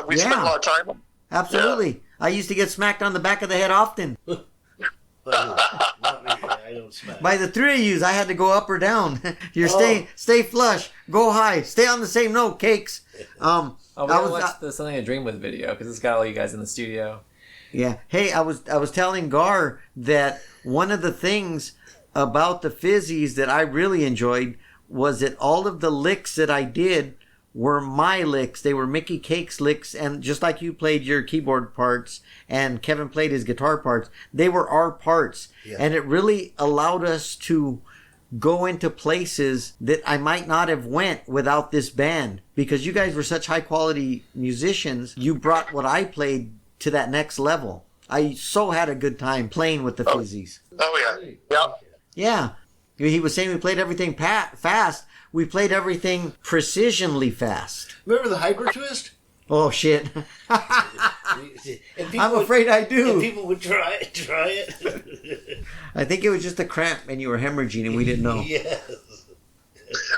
We spent a lot of time on them. Absolutely. I used to get smacked on the back of the head often. Not me. I don't smack. By the 3 of you, I had to go up or down. You're stay flush, go high, stay on the same note, Kakes. Oh, we gotta watch the Something to Dream With video because it's got all you guys in the studio. Yeah. Hey, I was telling Garr that one of the things about the Fizzies that I really enjoyed was that all of the licks that I did were my licks. They were Mickey Kakes licks, and just like you played your keyboard parts and Kevin played his guitar parts, they were our parts. Yeah. And it really allowed us to go into places that I might not have went without this band, because you guys were such high quality musicians. You brought what I played to that next level. I so had a good time playing with the Fizzies. Oh, yeah. Yep. Yeah. He was saying we played everything fast. We played everything precisionally fast. Remember the hyper twist? Oh, shit. And I'm afraid I do. And people would try it. I think it was just a cramp and you were hemorrhaging and we didn't know. Yes.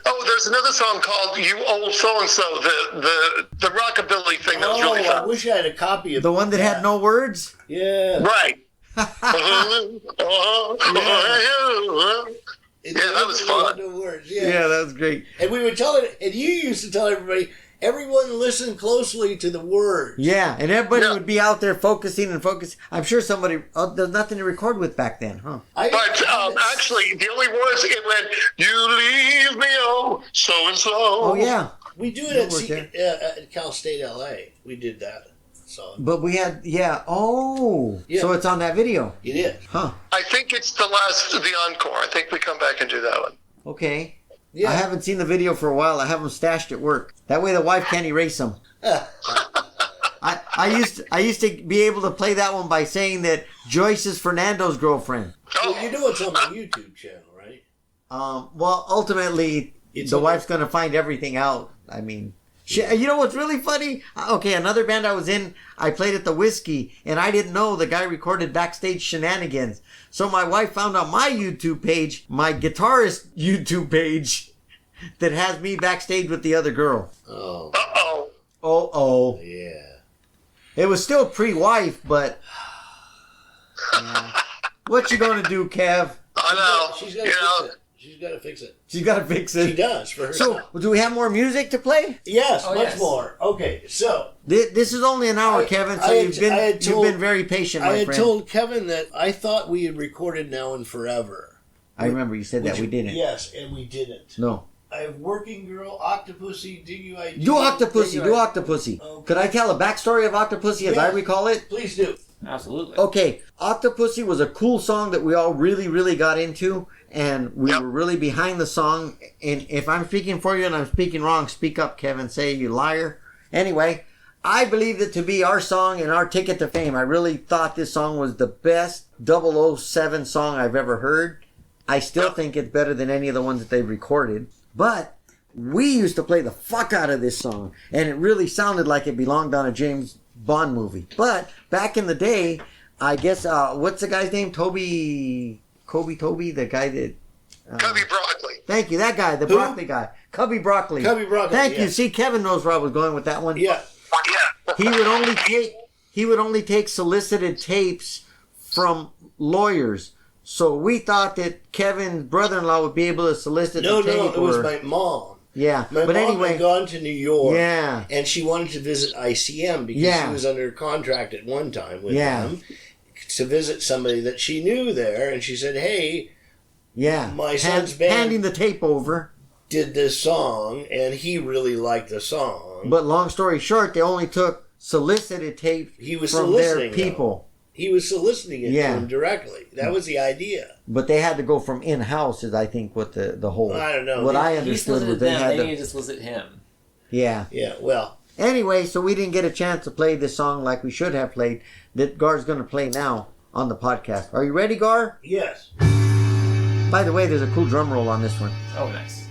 Oh, there's another song called "You Old So and So," the rockabilly thing that was really I fun. wish I had a copy of The one that had no words? Yeah. Right. Yeah, that was fun. No words. Yeah, that was great. And we would tell it, and you used to tell everybody, everyone listen closely to the words. Yeah, and everybody Yeah. would be out there focusing and focusing. I'm sure somebody, there's nothing to record with back then, huh? But actually, the only words it went, "You leave me, oh, so and so." Oh, yeah. We do it No at, words at Cal State LA. We did that song. But we had, so it's on that video. It is. Huh. I think it's the encore. I think we come back and do that one. Okay. Yeah. I haven't seen the video for a while. I have them stashed at work. That way the wife can't erase them. I used to be able to play that one by saying that Joyce is Fernando's girlfriend. Well, you know it's on my YouTube channel, right? Well, ultimately, It's the on- wife's going to find everything out. I mean, you know what's really funny? Okay, another band I was in, I played at the Whiskey, and I didn't know the guy recorded backstage shenanigans. So my wife found on my YouTube page, my guitarist YouTube page, that has me backstage with the other girl. Oh. Uh-oh. Oh. Yeah. It was still pre-wife, but... Yeah. What you gonna do, Kev? I know. She's got to fix it. She's got to fix it. She's gotta fix it. She does for herself. So, do we have more music to play? Yes, Oh, much yes. more. Okay, so This is only an hour, Kevin, so you've been very patient, my I had friend. told Kevin that I thought we had recorded Now and Forever. I remember you said that Which- we didn't. Yes, and we didn't. No. I have Working Girl, Octopussy, DUID. Do Octopussy. Okay. Could I tell a backstory of Octopussy as I Yes. recall it? Please do. Absolutely. Okay, Octopussy was a cool song that we all really, really got into, and we Yep. were really behind the song. And if I'm speaking for you and I'm speaking wrong, speak up, Kevin. Say you liar. Anyway, I believed it to be our song and our ticket to fame. I really thought this song was the best 007 song I've ever heard. I still think it's better than any of the ones that they've recorded. But we used to play the fuck out of this song, and it really sounded like it belonged on a James Bond movie. But back in the day, I guess, what's the guy's name? Toby, the guy that... Cubby Broccoli. Thank you, that guy, the Who? broccoli guy. Cubby Broccoli. Cubby Broccoli, Thank you. yeah. See, Kevin knows where I was going with that one. Yeah. Yeah. He would only take solicited tapes from lawyers. So we thought that Kevin's brother-in-law would be able to solicit No, the tape. it was my mom. Yeah, My but mom anyway, had gone to New York. Yeah. And she wanted to visit ICM because Yeah. she was under contract at one time with Yeah. them to visit somebody that she knew there. And she said, hey, yeah, my son's band- handing the tape over. did this song, and he really liked the song. But long story short, they only took solicited tape He was from their soliciting people. He was soliciting it Yeah. to him directly. That was the idea. But they had to go from in-house, is I think what the whole. I don't know. What I He understood was solicited they them. had They to. needed to solicit him. Yeah. Yeah, well, Anyway, so we didn't get a chance to play this song like we should have played. That Gar's going to play now on the podcast. Are you ready, Gar? yes. By the way, there's a cool drum roll on this one. Oh, nice.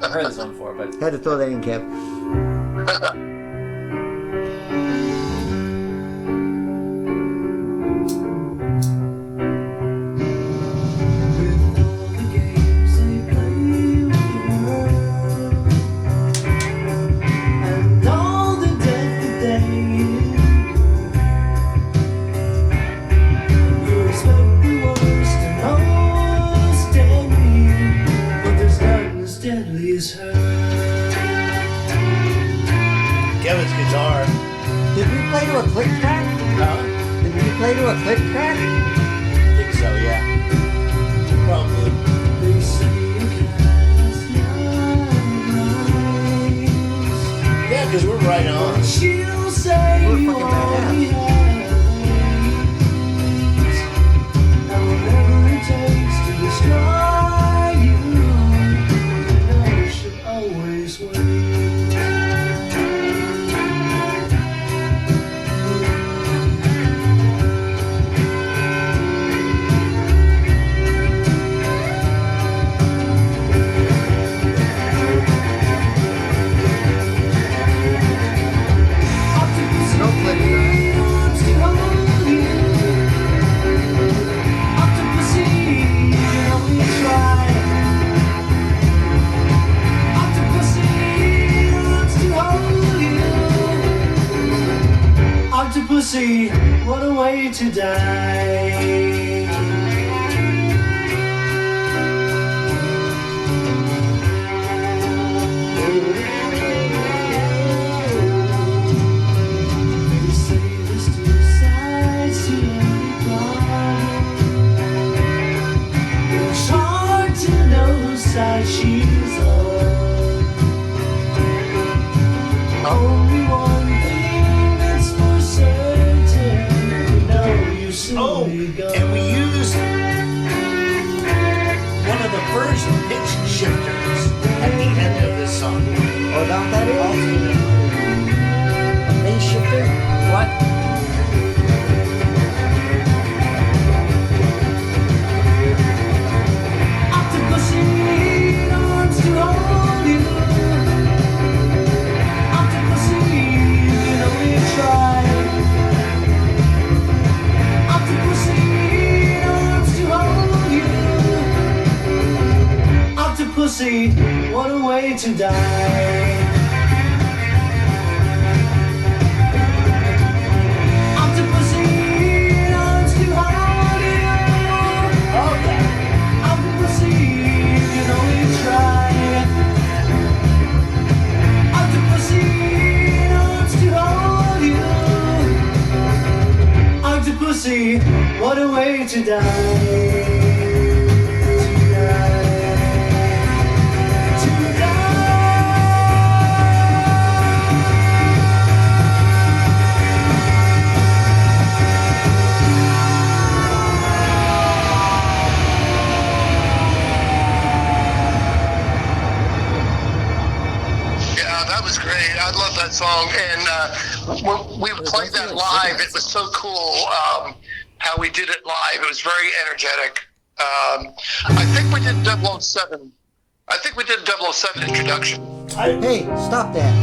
I've heard this one before, but Had to throw that in, Kev. Kevin's guitar. Did we play to a click track? Huh? Did we play to a click track? I think so, yeah. Probably. Yeah, because we're right on. We're fucking badass. way to die. She's on. Only one thing that's for certain. You know you soon be gone. And we used one of the first pitch shifters at the end of this song. Oh, that is? A bass shifter? What? Octopussy, what a way to die. Octopussy, arms to hold you. Okay. Octopussy, you can only try. Octopussy, arms to hold you. Octopussy, what a way to die. I love that song, and when we played that live, it was so cool how we did it live. It was very energetic. I think we did 007. I think we did 007 introduction. Hey, stop that.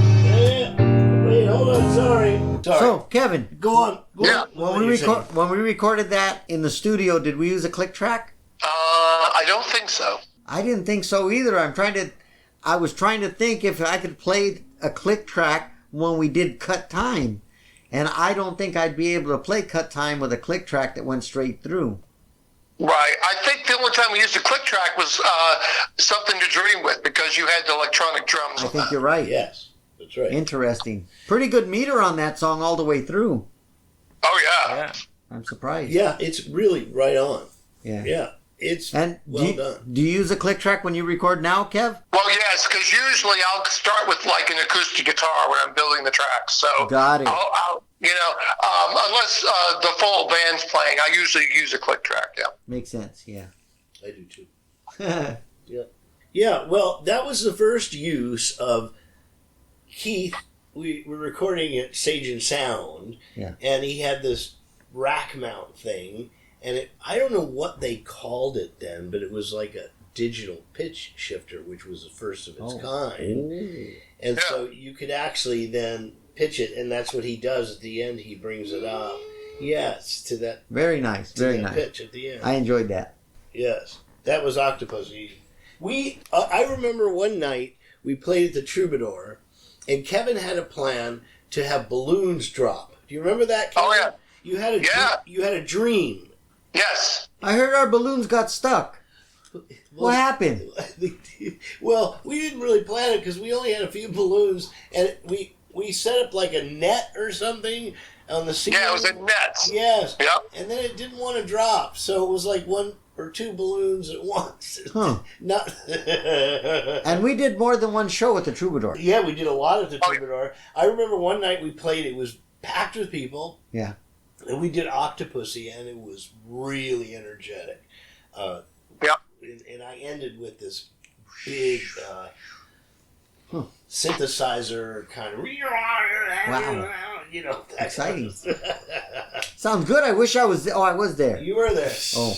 Wait, hold on, sorry. So, Kevin, Go on. when we recorded that in the studio, did we use a click track? I don't think so. I didn't think so either. I was trying to think if I could play a click track when we did cut time. And I don't think I'd be able to play cut time with a click track that went straight through. Right. I think the only time we used a click track was Something to Dream With, because you had the electronic drums. I think you're right. Yes, that's right. Interesting. Pretty good meter on that song all the way through. Oh, yeah. Yeah. I'm surprised. Yeah, it's really right on. Yeah. Yeah, it's And well done. do you use a click track when you record now, Kev? Well, yes, because usually I'll start with like an acoustic guitar when I'm building the tracks. So Got it. I'll unless the full band's playing, I usually use a click track. Yeah. Makes sense, yeah. I do too. Yeah. Yeah, well, that was the first use of Keith. We were recording at Sage and Sound, Yeah. and he had this rack mount thing, and I don't know what they called it then, but it was like a digital pitch shifter, which was the first of its kind. Ooh. And so you could actually then pitch it, and that's what he does at the end. He brings it up. Yes, to that. Very nice. Very that nice. pitch at the end. I enjoyed that. Yes, that was Octopussy. I remember one night we played at the Troubadour, and Kevin had a plan to have balloons drop. Do you remember that, Kevin? Oh, yeah. You had a dream. Yes. I heard our balloons got stuck. What happened? Well, we didn't really plan it because we only had a few balloons, and we set up like a net or something on the ceiling. Yeah, it was a net. Yes. Yep. And then it didn't want to drop, so it was like one or two balloons at once. Huh. Not. And we did more than one show at the Troubadour. Yeah, we did a lot at the Troubadour. I remember one night we played. It was packed with people. Yeah. And we did Octopussy, and it was really energetic. Yep. And I ended with this big synthesizer kind of. Wow. You know. Exciting. Sounds good. I wish I was. I was there. You were there. Oh.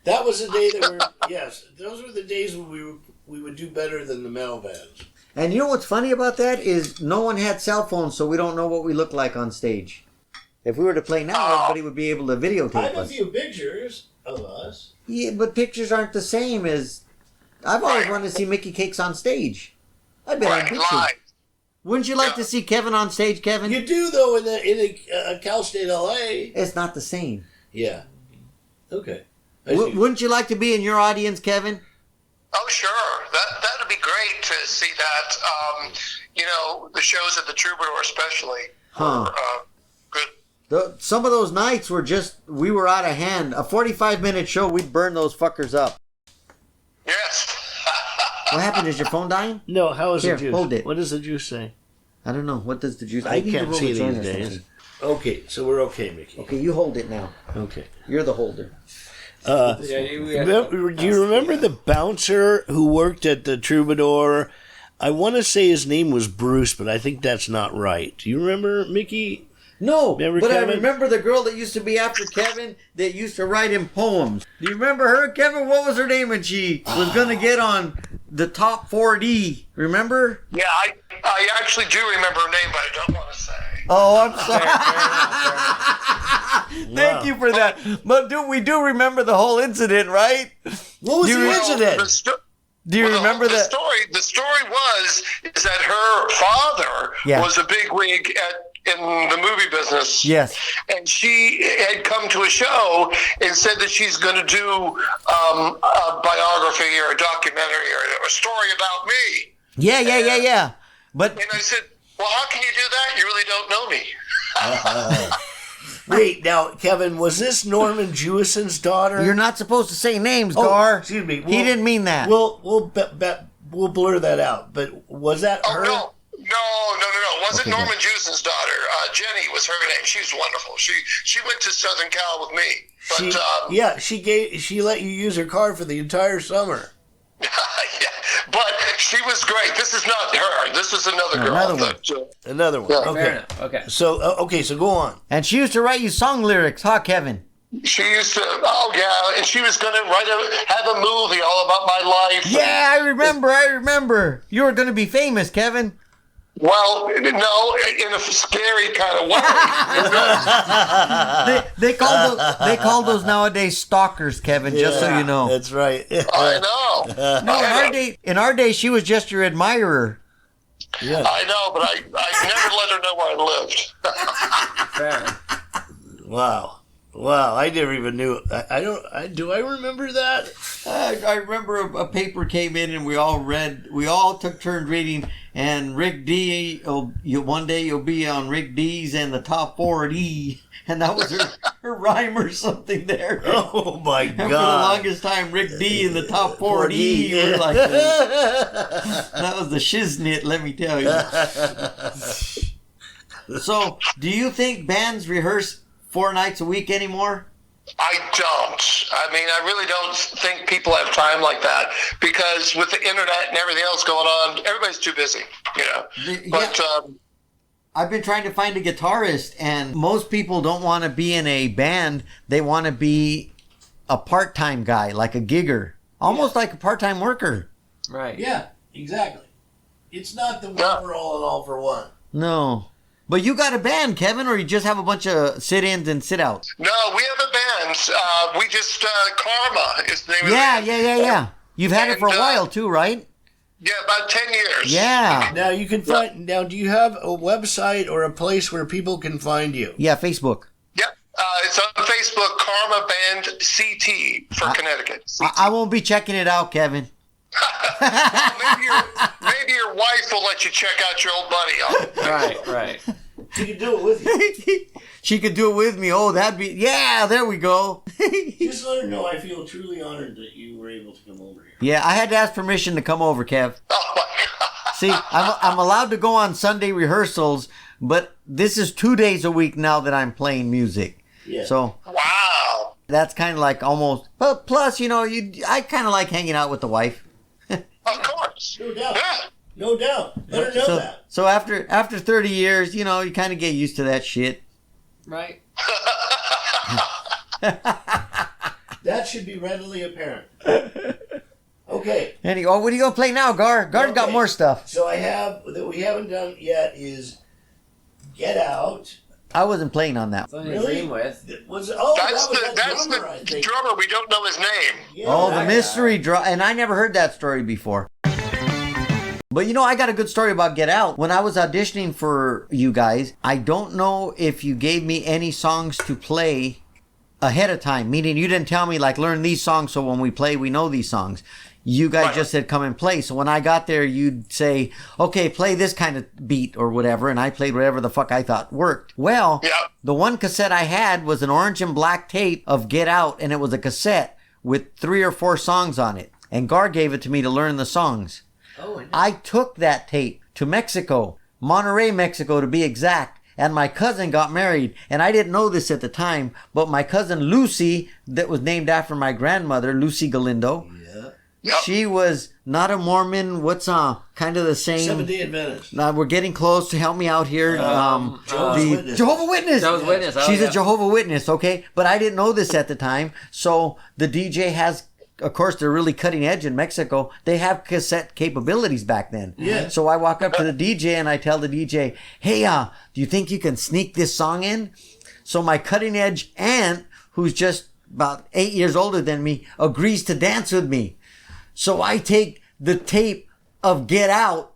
That was the day that we. Yes, those were the days when we would do better than the metal bands. And you know what's funny about that is no one had cell phones, so we don't know what we look like on stage. If we were to play now, everybody would be able to I videotape have a us. few pictures of us. Yeah, but pictures aren't the same as. I've always wanted to see Mickey Cakes on stage. I bet I'm Right. pictures. Live. Wouldn't you like to see Kevin on stage, Kevin? You do, though, in Cal State LA. It's not the same. Yeah. Okay. Wouldn't you like to be in your audience, Kevin? Oh, sure. That'd be great to see that. The shows at the Troubadour especially. Huh. Good. Some of those nights we were out of hand. A 45-minute show, we'd burn those fuckers up. Yes. What happened? Is your phone dying? No, how is Here, the juice? hold it. What does the juice say? I don't know. What does the juice... I need can't to roll see the joint these or days. something. Okay, so we're okay, Mickey. Okay, you hold it now. Okay. You're the holder. Yeah, Do you remember the bouncer who worked at the Troubadour? I want to say his name was Bruce, but I think that's not right. Do you remember, Mickey? No, Remember but Kevin? I remember the girl that used to be after Kevin that used to write him poems. Do you remember her, Kevin? What was her name when she was going to get on the top 4D? Remember? Yeah, I actually do remember her name, but I don't want to say. Oh, I'm sorry. Wow. Thank you for that. But we do remember the whole incident, right? What was the incident? Do you remember that? The story is that her father was a big wig in the movie business. Yes. And she had come to a show and said that she's going to do a biography or a documentary or a story about me. Yeah. But And I said, well, how can you do that? You really don't know me. Wait, now, Kevin, was this Norman Jewison's daughter? you're not supposed to say names, Garr. Excuse me. He didn't mean that. We'll blur that out. But was that her? No. It wasn't Okay, Norman Jewison's daughter. Jenny was her name. She was wonderful. She went to Southern Cal with me. But She let you use her car for the entire summer. yeah, but she was great. This is not her. This is another girl. Another one. Another one. Yeah. Okay. Fair enough. Okay. So so go on. And she used to write you song lyrics, huh, Kevin? She used to. Oh yeah, and she was going to have a movie all about my life. Yeah, I remember. You were going to be famous, Kevin. Well, no, in a scary kind of way. They call those nowadays stalkers, Kevin. Just so you know. That's right. I know. No, in our day, she was just your admirer. Yeah. I know, but I never let her know where I lived. Fair. Wow. I never even knew. Do I remember that? I remember a paper came in and we all took turns reading, and Rick D, one day you'll be on Rick D's and the top 4D, and that was her rhyme or something there. Oh my And for the God. longest time, Rick D in the top 4D. We're like, that was the shiznit, let me tell you. So, do you think bands rehearse 4 nights a week anymore? I don't. I mean, I really don't think people have time like that, because with the internet and everything else going on, everybody's too busy, But I've been trying to find a guitarist, and most people don't want to be in a band. They want to be a part-time guy, like a gigger, almost like a part-time worker. Right. Yeah, exactly. It's not the one for all and all for one. No. But you got a band, Kevin, or you just have a bunch of sit-ins and sit-outs? no, we have a band. We just Karma is the name of the band. Yeah. You've had it for a And, while too, right? Yeah, about 10 years. Yeah. Now you can find. Now, do you have a website or a place where people can find you? Yeah, Facebook. Yep. It's on Facebook, Karma Band CT for Connecticut. I won't be checking it out, Kevin. Maybe your wife will let you check out your old buddy. Right. She can do it with you. She could do it with me. Oh, that'd be... Yeah, there we go. Just let her know I feel truly honored that you were able to come over here. Yeah, I had to ask permission to come over, Kev. Oh, my God. See, I'm allowed to go on Sunday rehearsals, but this is 2 days a week now that I'm playing music. Yeah. So Wow. that's kind of like almost... But plus, I kind of like hanging out with the wife. Of course. No doubt. Yeah. No doubt. Let her know that. So after 30 years, you kind of get used to that shit. Right. That should be readily apparent. Okay. Anyway, what are you going to play now, Garr? Garr's got more stuff. So I have, that we haven't done yet, is Get Out. I wasn't playing on that. Something Really? to dream with. That was that drummer, I the think. drummer. We don't know his name. Yeah, Oh, the that mystery draw. And I never heard that story before. But I got a good story about Get Out. When I was auditioning for you guys, I don't know if you gave me any songs to play ahead of time, meaning you didn't tell me, like, learn these songs so when we play, we know these songs. You guys just said come and play. So when I got there, you'd say, okay, play this kind of beat or whatever, and I played whatever the fuck I thought worked. Well, the one cassette I had was an orange and black tape of Get Out, and it was a cassette with 3 or 4 songs on it. And Garr gave it to me to learn the songs. I took that tape to Mexico, Monterrey, Mexico to be exact. And my cousin got married, and I didn't know this at the time, but my cousin Lucy, that was named after my grandmother, Lucy Galindo, she was not a Mormon. What's kind of the same? Seventh-day Adventist. We're getting close to help me out here. Jehovah's Witness. Jehovah's Witness. Jehovah's Witness. Oh, She's a Jehovah's Witness, okay? But I didn't know this at the time. So the DJ has, of course, they're really cutting edge in Mexico. They have cassette capabilities back then. Yeah. So I walk up to the DJ and I tell the DJ, hey, do you think you can sneak this song in? So my cutting edge aunt, who's just about 8 years older than me, agrees to dance with me. So I take the tape of Get Out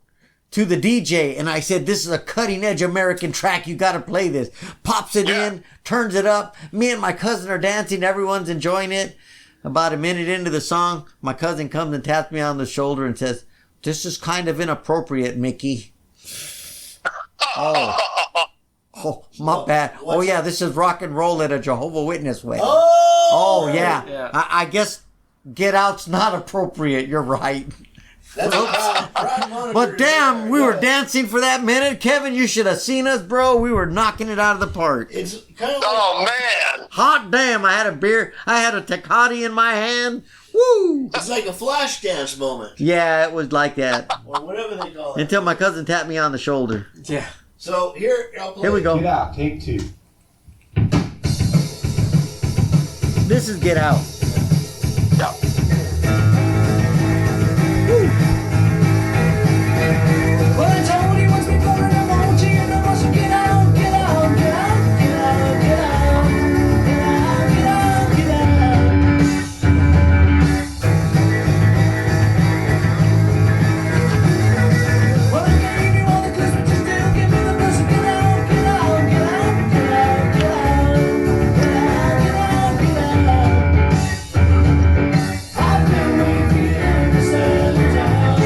to the DJ and I said, this is a cutting edge American track. You got to play this. Pops it in, turns it up. Me and my cousin are dancing. Everyone's enjoying it. About a minute into the song, my cousin comes and taps me on the shoulder and says, this is kind of inappropriate, Mickey. Oh, my bad. Oh, yeah, this is rock and roll at a Jehovah's Witness wedding. Oh, yeah. I guess Get Out's not appropriate. You're right. But damn, we were dancing for that minute. Kevin, you should have seen us, bro. We were knocking it out of the park. It's kind of Oh, man. Hot damn, I had a beer. I had a Tecate in my hand. Woo! It's like a flash dance moment. Yeah, it was like that. Or whatever they call it. Until my cousin tapped me on the shoulder. Yeah. So here, I'll play. Here we go. Get Out, take 2. This is Get Out. Yeah. Well, I told you once before and I want you and I want you get out, get out, get out, get out, get out, get out, get out, get out. Well, I gave you all the clues, but you still give me the blues. So get out, get out, get out, get out, get out, get out, get out, get out. I've been waiting for you to settle down.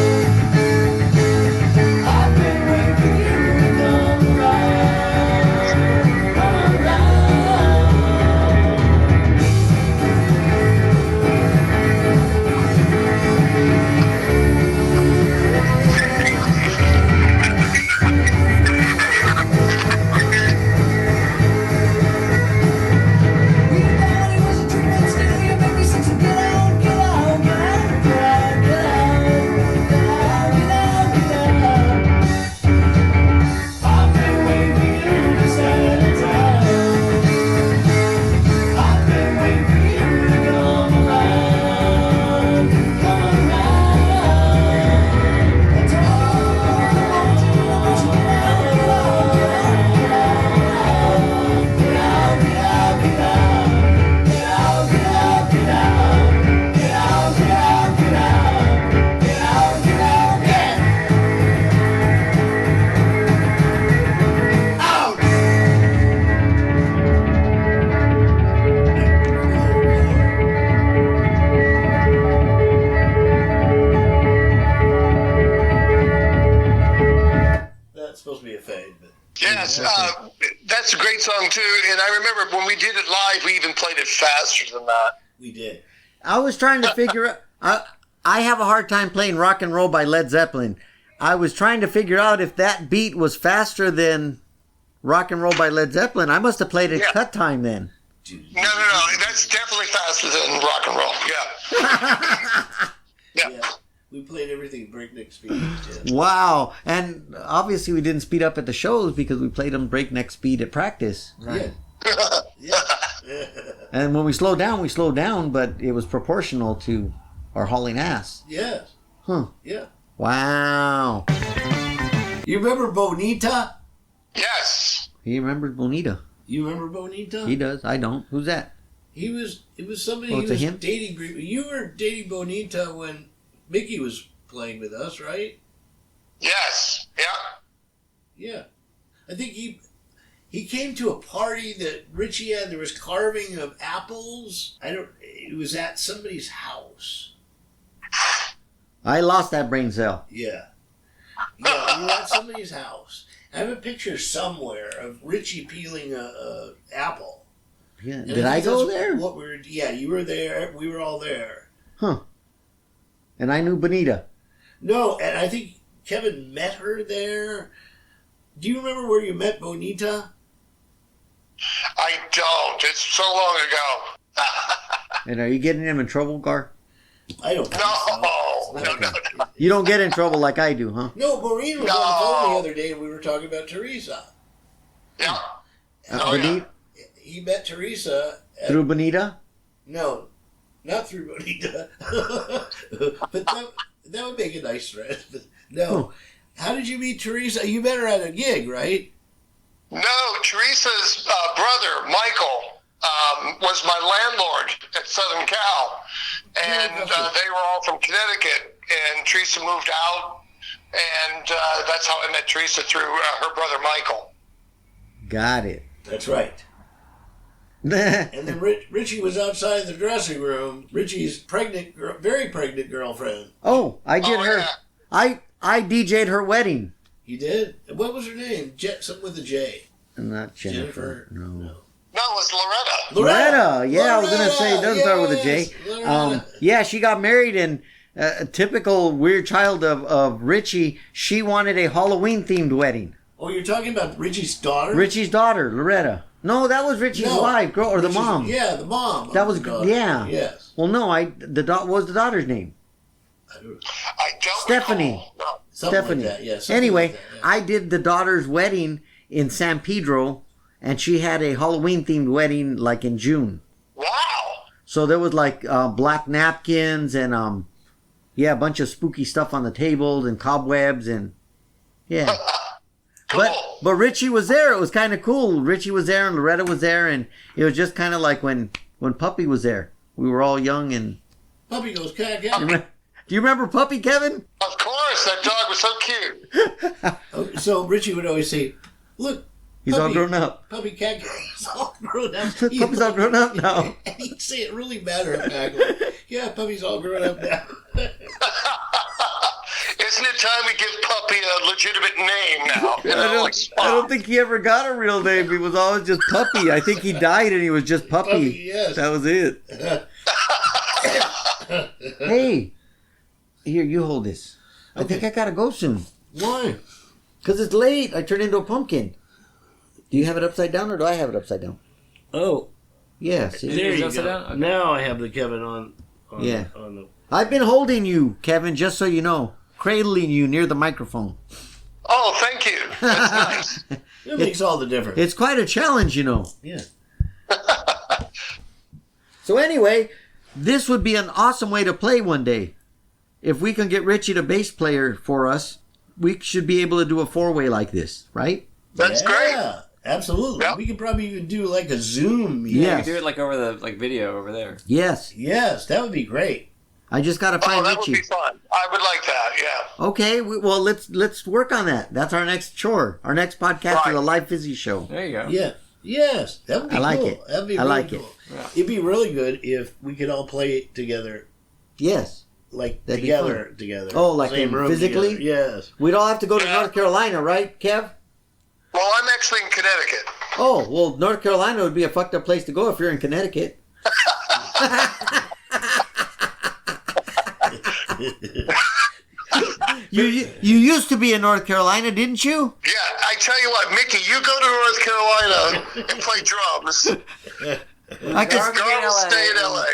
I've been waiting for you to come around, come around. You thought it was a dream, but still you make me sick. So get out, get out, get out, get out, get out, get out, get out, get out. I've been waiting for you to settle down. I've been waiting for you to come around, come around. I told you I want you get out, get out, get out, get out, get out, get out, get out. Get out, get out, get out. Get out, get out, get out. Get out, get out, get out. That's supposed to be a fade, but Yes, that's a great song, too. And I remember when we did it live, we even played it faster than that. we did. I was trying to figure out. I have a hard time playing Rock and Roll by Led Zeppelin. I was trying to figure out if that beat was faster than Rock and Roll by Led Zeppelin. I must have played it cut time then. No. That's definitely faster than rock and roll. Yeah. Yeah. We played everything breakneck speed. Yeah. Wow. And obviously we didn't speed up at the shows because we played them breakneck speed at practice. Yeah. Yeah. And when we slowed down, but it was proportional to our hauling ass. Yes. Huh. Yeah. Wow. You remember Bonita? Yes. He remembers Bonita. You remember Bonita? He does. I don't. Who's that? It was somebody Oh, he it's a was him? dating. You were dating Bonita when Mickey was playing with us, right? Yes. Yeah. Yeah. I think he came to a party that Richie had. There was carving of apples. It was at somebody's house. I lost that brain cell. Yeah. Yeah, we were at somebody's house. I have a picture somewhere of Richie peeling a apple. Yeah. And Did I think go that's there? What you were there. We were all there. Huh. And I knew Bonita. No, and I think Kevin met her there. Do you remember where you met Bonita? I don't. It's so long ago. And are you getting him in trouble, Garr? I don't think so. No. You don't get in trouble like I do, huh? No, Maureen was on the phone the other day and we were talking about Teresa. Yeah. Bonita? He met Teresa. Through Bonita? No, not through Bonita. But that would make a nice friend. No. How did you meet Teresa? You met her at a gig, right? No, Teresa's brother, Michael, was my landlord at Southern Cal. And they were all from Connecticut. And Teresa moved out. And that's how I met Teresa, through her brother, Michael. Got it. That's right. And then Richie was outside the dressing room. Richie's very pregnant girlfriend. Oh, I did her. Yeah. I DJ'd her wedding. You did? What was her name? Something with a J. Not Jennifer. No. No, it was Loretta. Loretta. Yeah, I was going to say, it doesn't start with a J. Loretta. Yeah, she got married, and a typical weird child of Richie, she wanted a Halloween-themed wedding. Oh, you're talking about Richie's daughter? Richie's daughter, Loretta. No, that was Richie's wife, girl, or the mom. Yeah, the mom. That was, yeah. Yes. Well, no, what was the daughter's name? I don't Stephanie. recall. No. Something Stephanie. like that, yeah. something Anyway, like that, yeah. I did the daughter's wedding in San Pedro, and she had a Halloween-themed wedding like in June. Wow. So there was like black napkins and a bunch of spooky stuff on the table and cobwebs and yeah. Cool. But Richie was there. It was kind of cool. Richie was there and Loretta was there, and it was just kind of like when Puppy was there. We were all young and. Puppy goes cack. Do you remember Puppy, Kevin? Of course, that dog was so cute. So Richie would always say, "Look, He's all grown up. Puppy cat is all grown up. Puppy's all grown up now. And he'd say it really matter of fact. Yeah, Puppy's all grown up now. Isn't it time we give Puppy a legitimate name now? You know, like I don't think he ever got a real name. He was always just Puppy. I think he died and he was just Puppy. Puppy, yes. That was it. Hey, here, you hold this. I think I gotta go soon. Why? Because it's late. I turned into a pumpkin. Do you have it upside down or do I have it upside down? Oh, Yeah, see? there you upside go. down? Okay. Now I have the Kevin on Yeah. on the. I've been holding you, Kevin, just so you know. Cradling you near the microphone. Oh, thank you. That's nice. It makes all the difference. It's quite a challenge, you know. Yeah. So anyway, this would be an awesome way to play one day. If we can get Richie the bass player for us, we should be able to do a four-way like this, right? That's great. Yeah, absolutely. Yep. We could probably even do like a Zoom. Yeah. You could do it like over the video over there. Yes. Yes, that would be great. I just got to Oh, find that would Richie. be fun. I would like that, yeah. Okay, well, let's work on that. That's our next chore. Our next podcast is Right. a live Fizzy show. There you go. Yeah. Yes, that would be I like cool. it. That'd be I really like it. cool. Yeah. It'd be really good if we could all play it together, Yes. like That'd be together. Oh, like Same in room physically? together. Yes. We'd all have to go to Yeah. North Carolina, right, Kev? Well, I'm actually in Connecticut. Oh, well, North Carolina would be a fucked up place to go if you're in Connecticut. You used to be in North Carolina, didn't you? Yeah, I tell you what, Mickey, you go to North Carolina and play drums. I could, Garr will stay in LA.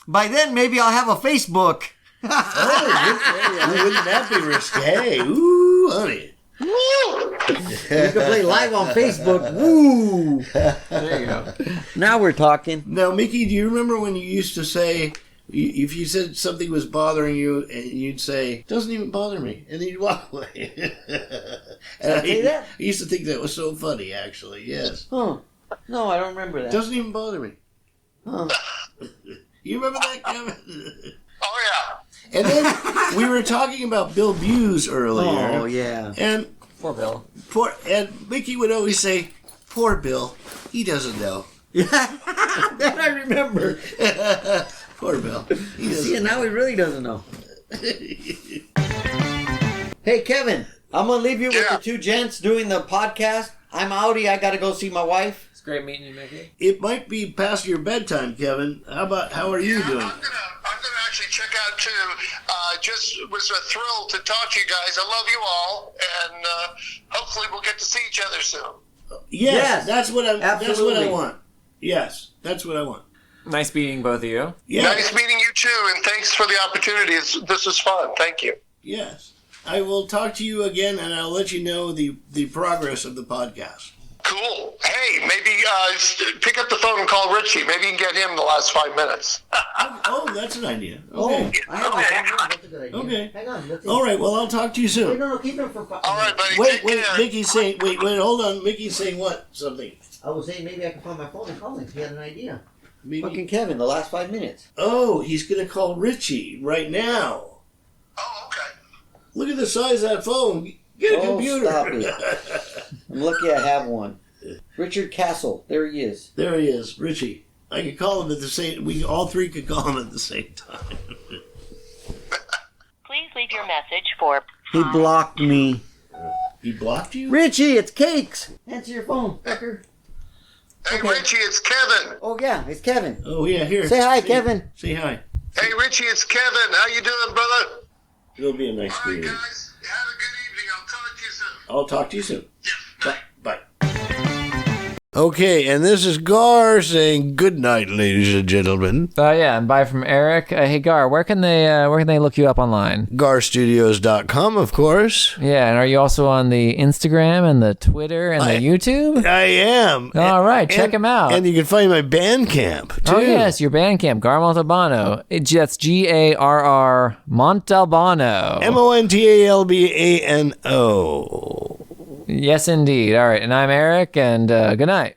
by then, maybe I'll have a Facebook. Oh, wouldn't that be risque? Ooh, honey. Woo! We could play live on Facebook. Woo! There you go. Now we're talking. Now, Mickey, do you remember when you used to say, if you said something was bothering you, and you'd say, "Doesn't even bother me," and then you'd walk away. And I say that? I used to think that was so funny, actually. Yes. Huh. No, I don't remember that. Doesn't even bother me. Huh. You remember that, Kevin? Oh, yeah. And then we were talking about Bill Buhs earlier. Oh, yeah. And Poor Bill. Mickey would always say, "Poor Bill, he doesn't know." Yeah, that I remember. Poor Bill. He doesn't See, and now he really doesn't know. Hey, Kevin, I'm going to leave you with Yeah. the two gents doing the podcast. I'm outie. I got to go see my wife. It's great meeting you, Mickey. It might be past your bedtime, Kevin. How are you doing? I'm gonna actually check out too. Just was a thrill to talk to you guys. I love you all, and hopefully we'll get to see each other soon. Yes, that's what I absolutely. want. Yes, that's what I want. Nice meeting both of you. Yes. Nice meeting you too, and thanks for the opportunity. This is fun. Thank you. Yes. I will talk to you again, and I'll let you know the progress of the podcast. Cool. Hey, maybe pick up the phone and call Richie. Maybe you can get him the last 5 minutes. Oh, that's an idea. Oh, Okay. I have a phone. That's a good idea. Okay. Hang on. Let's see. All right, well, I'll talk to you Wait, soon. no, keep him for 5 All right, buddy. Wait, Take wait, care. Mickey's saying, wait, hold on. Mickey's saying what? Something. I was saying maybe I can find my phone and call him if he had an idea. Maybe. Fucking Kevin, the last 5 minutes. Oh, he's going to call Richie right now. Oh, okay. Look at the size of that phone. Get a computer. Stop it. I'm lucky I have one. Richard Castle. There he is. There he is, Richie. I could call him at the same. We all three could call him at the same time. Please leave your message for He blocked me. He blocked you? Richie, it's Kakes. Answer your phone, fucker. Hey, Okay. Richie, it's Kevin. Oh, yeah, it's Kevin. Oh yeah, here. Say hi, Kevin. Say hi. Hey, Richie, it's Kevin. How you doing, brother? It'll be a nice All right, greeting. guys. Have a good evening. I'll talk to you soon. I'll talk to you soon. Yeah. Bye. Okay, and this is Garr saying good night, ladies and gentlemen. Yeah, and bye from Eric. Hey, Garr, where can they look you up online? GarrStudios.com, of course. Yeah, and are you also on the Instagram and the Twitter and the YouTube? I am. All right, check him out. And you can find my Bandcamp, too. Oh, yes, your Bandcamp, Garr Montalbano. That's Garr Montalbano. Montalbano. Yes, indeed. All right, and I'm Eric, and good night.